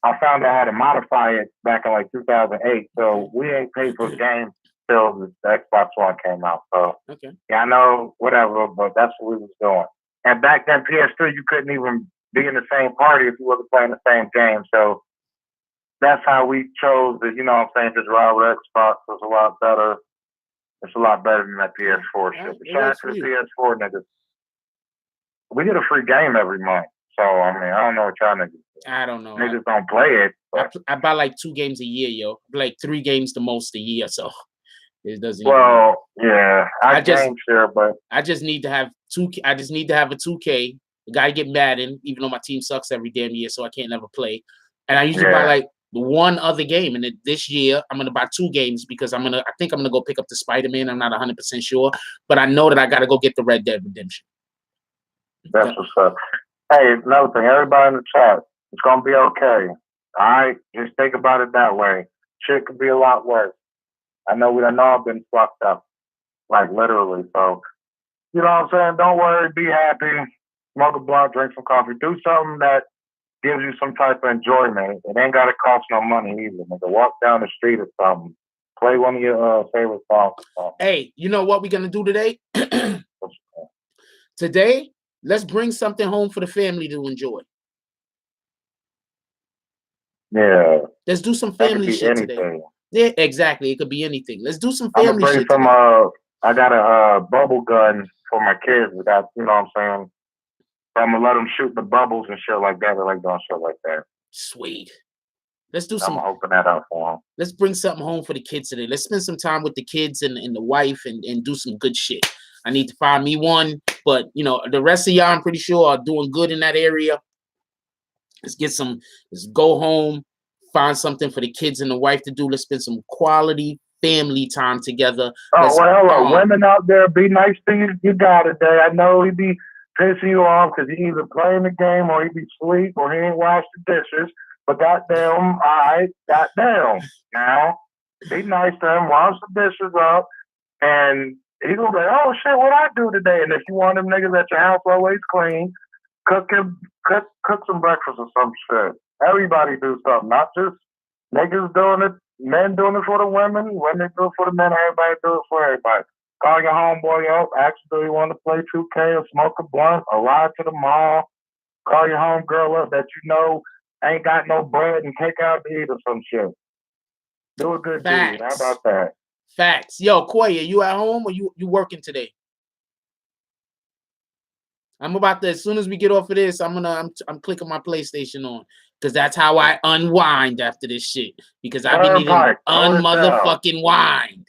I found out how to modify it back in like 2008. So we ain't paid for the game till the Xbox One came out. So yeah, I know, whatever, but that's what we was doing. And back then, PS3, you couldn't even be in the same party if you wasn't playing the same game. So that's how we chose to, just ride with Xbox. It's a lot better. It's a lot better than that PS4 shit. Shout out to the PS4 niggas. We get a free game every month. So, I mean, I don't know what y'all niggas do. I don't know. Niggas don't play it. I buy like 2 games a year, yo. Like 3 games the most a year, so it doesn't. Yeah, I just need to have 2. I just need to have a 2K. The guy get Madden, even though my team sucks every damn year, so I can't never play. And I usually buy like one other game, and this year I'm gonna buy 2 games because I think I'm gonna go pick up the Spider-Man. I'm not 100% sure, but I know that I gotta go get the Red Dead Redemption. That's what's up. Hey, another thing, everybody in the chat, it's gonna be okay. All right, just think about it that way. Shit could be a lot worse. I know we done all been fucked up, like literally. So, you know what I'm saying? Don't worry, be happy. Smoke a blunt, drink some coffee, do something that gives you some type of enjoyment. It ain't gotta cost no money either. Nigga, walk down the street or something. Play one of your favorite songs or something. Hey, you know what we're gonna do today? Today, let's bring something home for the family to enjoy. Yeah. Let's do some family shit today. Yeah, exactly. It could be anything. Let's do some family shit today. I got a bubble gun for my kids. You know what I'm saying? So I'm gonna let them shoot the bubbles and shit like that. I like doing shit like that. Sweet. Let's do I'm some. hoping that out for them. Let's bring something home for the kids today. Let's spend some time with the kids and the wife and do some good shit. I need to find me one, but you know, the rest of y'all, I'm pretty sure, are doing good in that area. Let's go home, find something for the kids and the wife to do. Let's spend some quality family time together. Oh, well, hello. Women out there, be nice to you. You got it, there. I know he be pissing you off because he either playing the game or he be asleep or he ain't washed the dishes. But goddamn, goddamn. Now, be nice to him, wash the dishes up, and he gonna be like, oh shit, what I do today? And if you want them niggas at your house always clean, cook some breakfast or some shit. Everybody do something, not just niggas doing it, men doing it for the women do it for the men, everybody do it for everybody. Call your homeboy up, ask him do you want to play 2K or smoke a blunt or ride to the mall. Call your homegirl up that you know ain't got no bread and take out to eat or some shit. Do a good deed. How about that? Facts. Yo, Koya, you at home or you working today? I'm about to, as soon as we get off of this, I'm clicking my PlayStation on because that's how I unwind after this shit. Because I've been needing to unmotherfucking wind.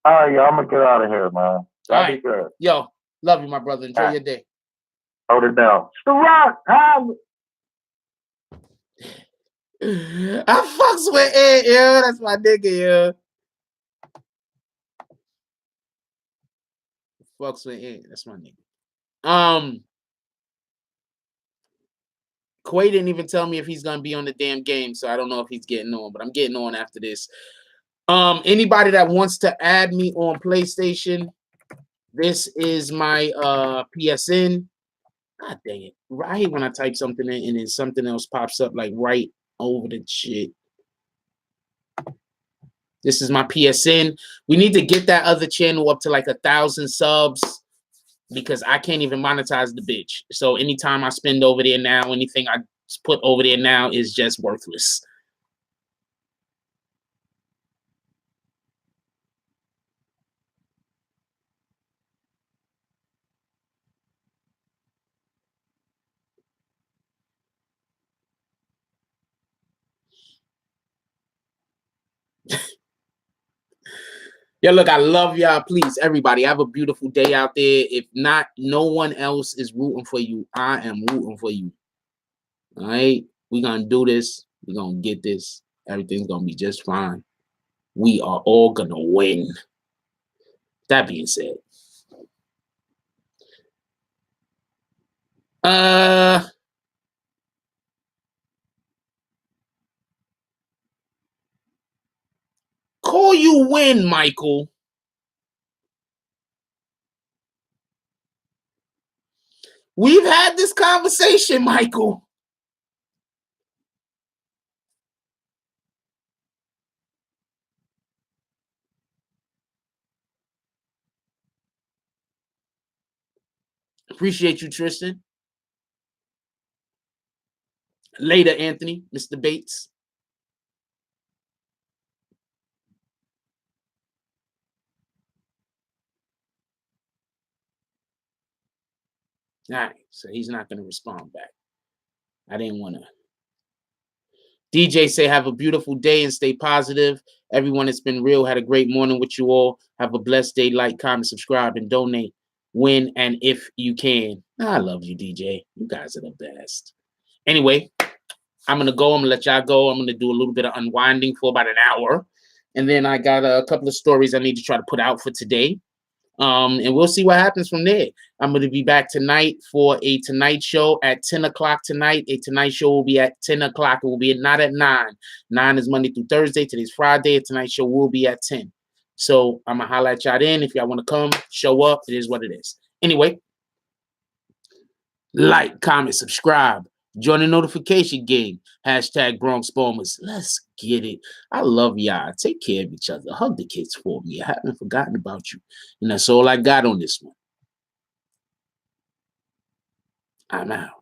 All right, yo, I'm gonna get out of here, man. That'd be good. Yo, love you, my brother. Enjoy your day. Hold it down. It's the Rock. I fucks with it, yo. That's my nigga, yo. Fucks with it. That's my nigga. Quay didn't even tell me if he's gonna be on the damn game, so I don't know if he's getting on, but I'm getting on after this. Anybody that wants to add me on PlayStation, this is my PSN. God dang it. I hate when I type something in and then something else pops up like right over the shit. This is my PSN. We need to get that other channel up to like 1,000 subs because I can't even monetize the bitch. So anytime I spend over there now, anything I put over there now is just worthless. Yo, look, I love y'all. Please, everybody, have a beautiful day out there. If not, no one else is rooting for you. I am rooting for you. All right? We're going to do this. We're going to get this. Everything's going to be just fine. We are all going to win. That being said. Call you win, Michael. We've had this conversation, Michael. Appreciate you, Tristan. Later, Anthony, Mr. Bates. All right, so he's not going to respond back. I didn't want to. DJ say, have a beautiful day and stay positive. Everyone, it's been real. Had a great morning with you all. Have a blessed day. Like, comment, subscribe, and donate when and if you can. I love you, DJ. You guys are the best. Anyway, I'm going to go. I'm going to let y'all go. I'm going to do a little bit of unwinding for about an hour. And then I got a couple of stories I need to try to put out for today. And we'll see what happens from there. I'm going to be back tonight for a Tonight Show at 10 o'clock tonight. A Tonight Show will be at 10 o'clock. It will be not at 9. 9 is Monday through Thursday. Today's Friday. A Tonight Show will be at 10. So I'm going to holler at y'all in. If y'all want to come, show up. It is what it is. Anyway, like, comment, subscribe. Join the notification game. Hashtag Bronx Bombers. Let's get it. I love y'all. Take care of each other. Hug the kids for me. I haven't forgotten about you. And that's all I got on this one. I'm out.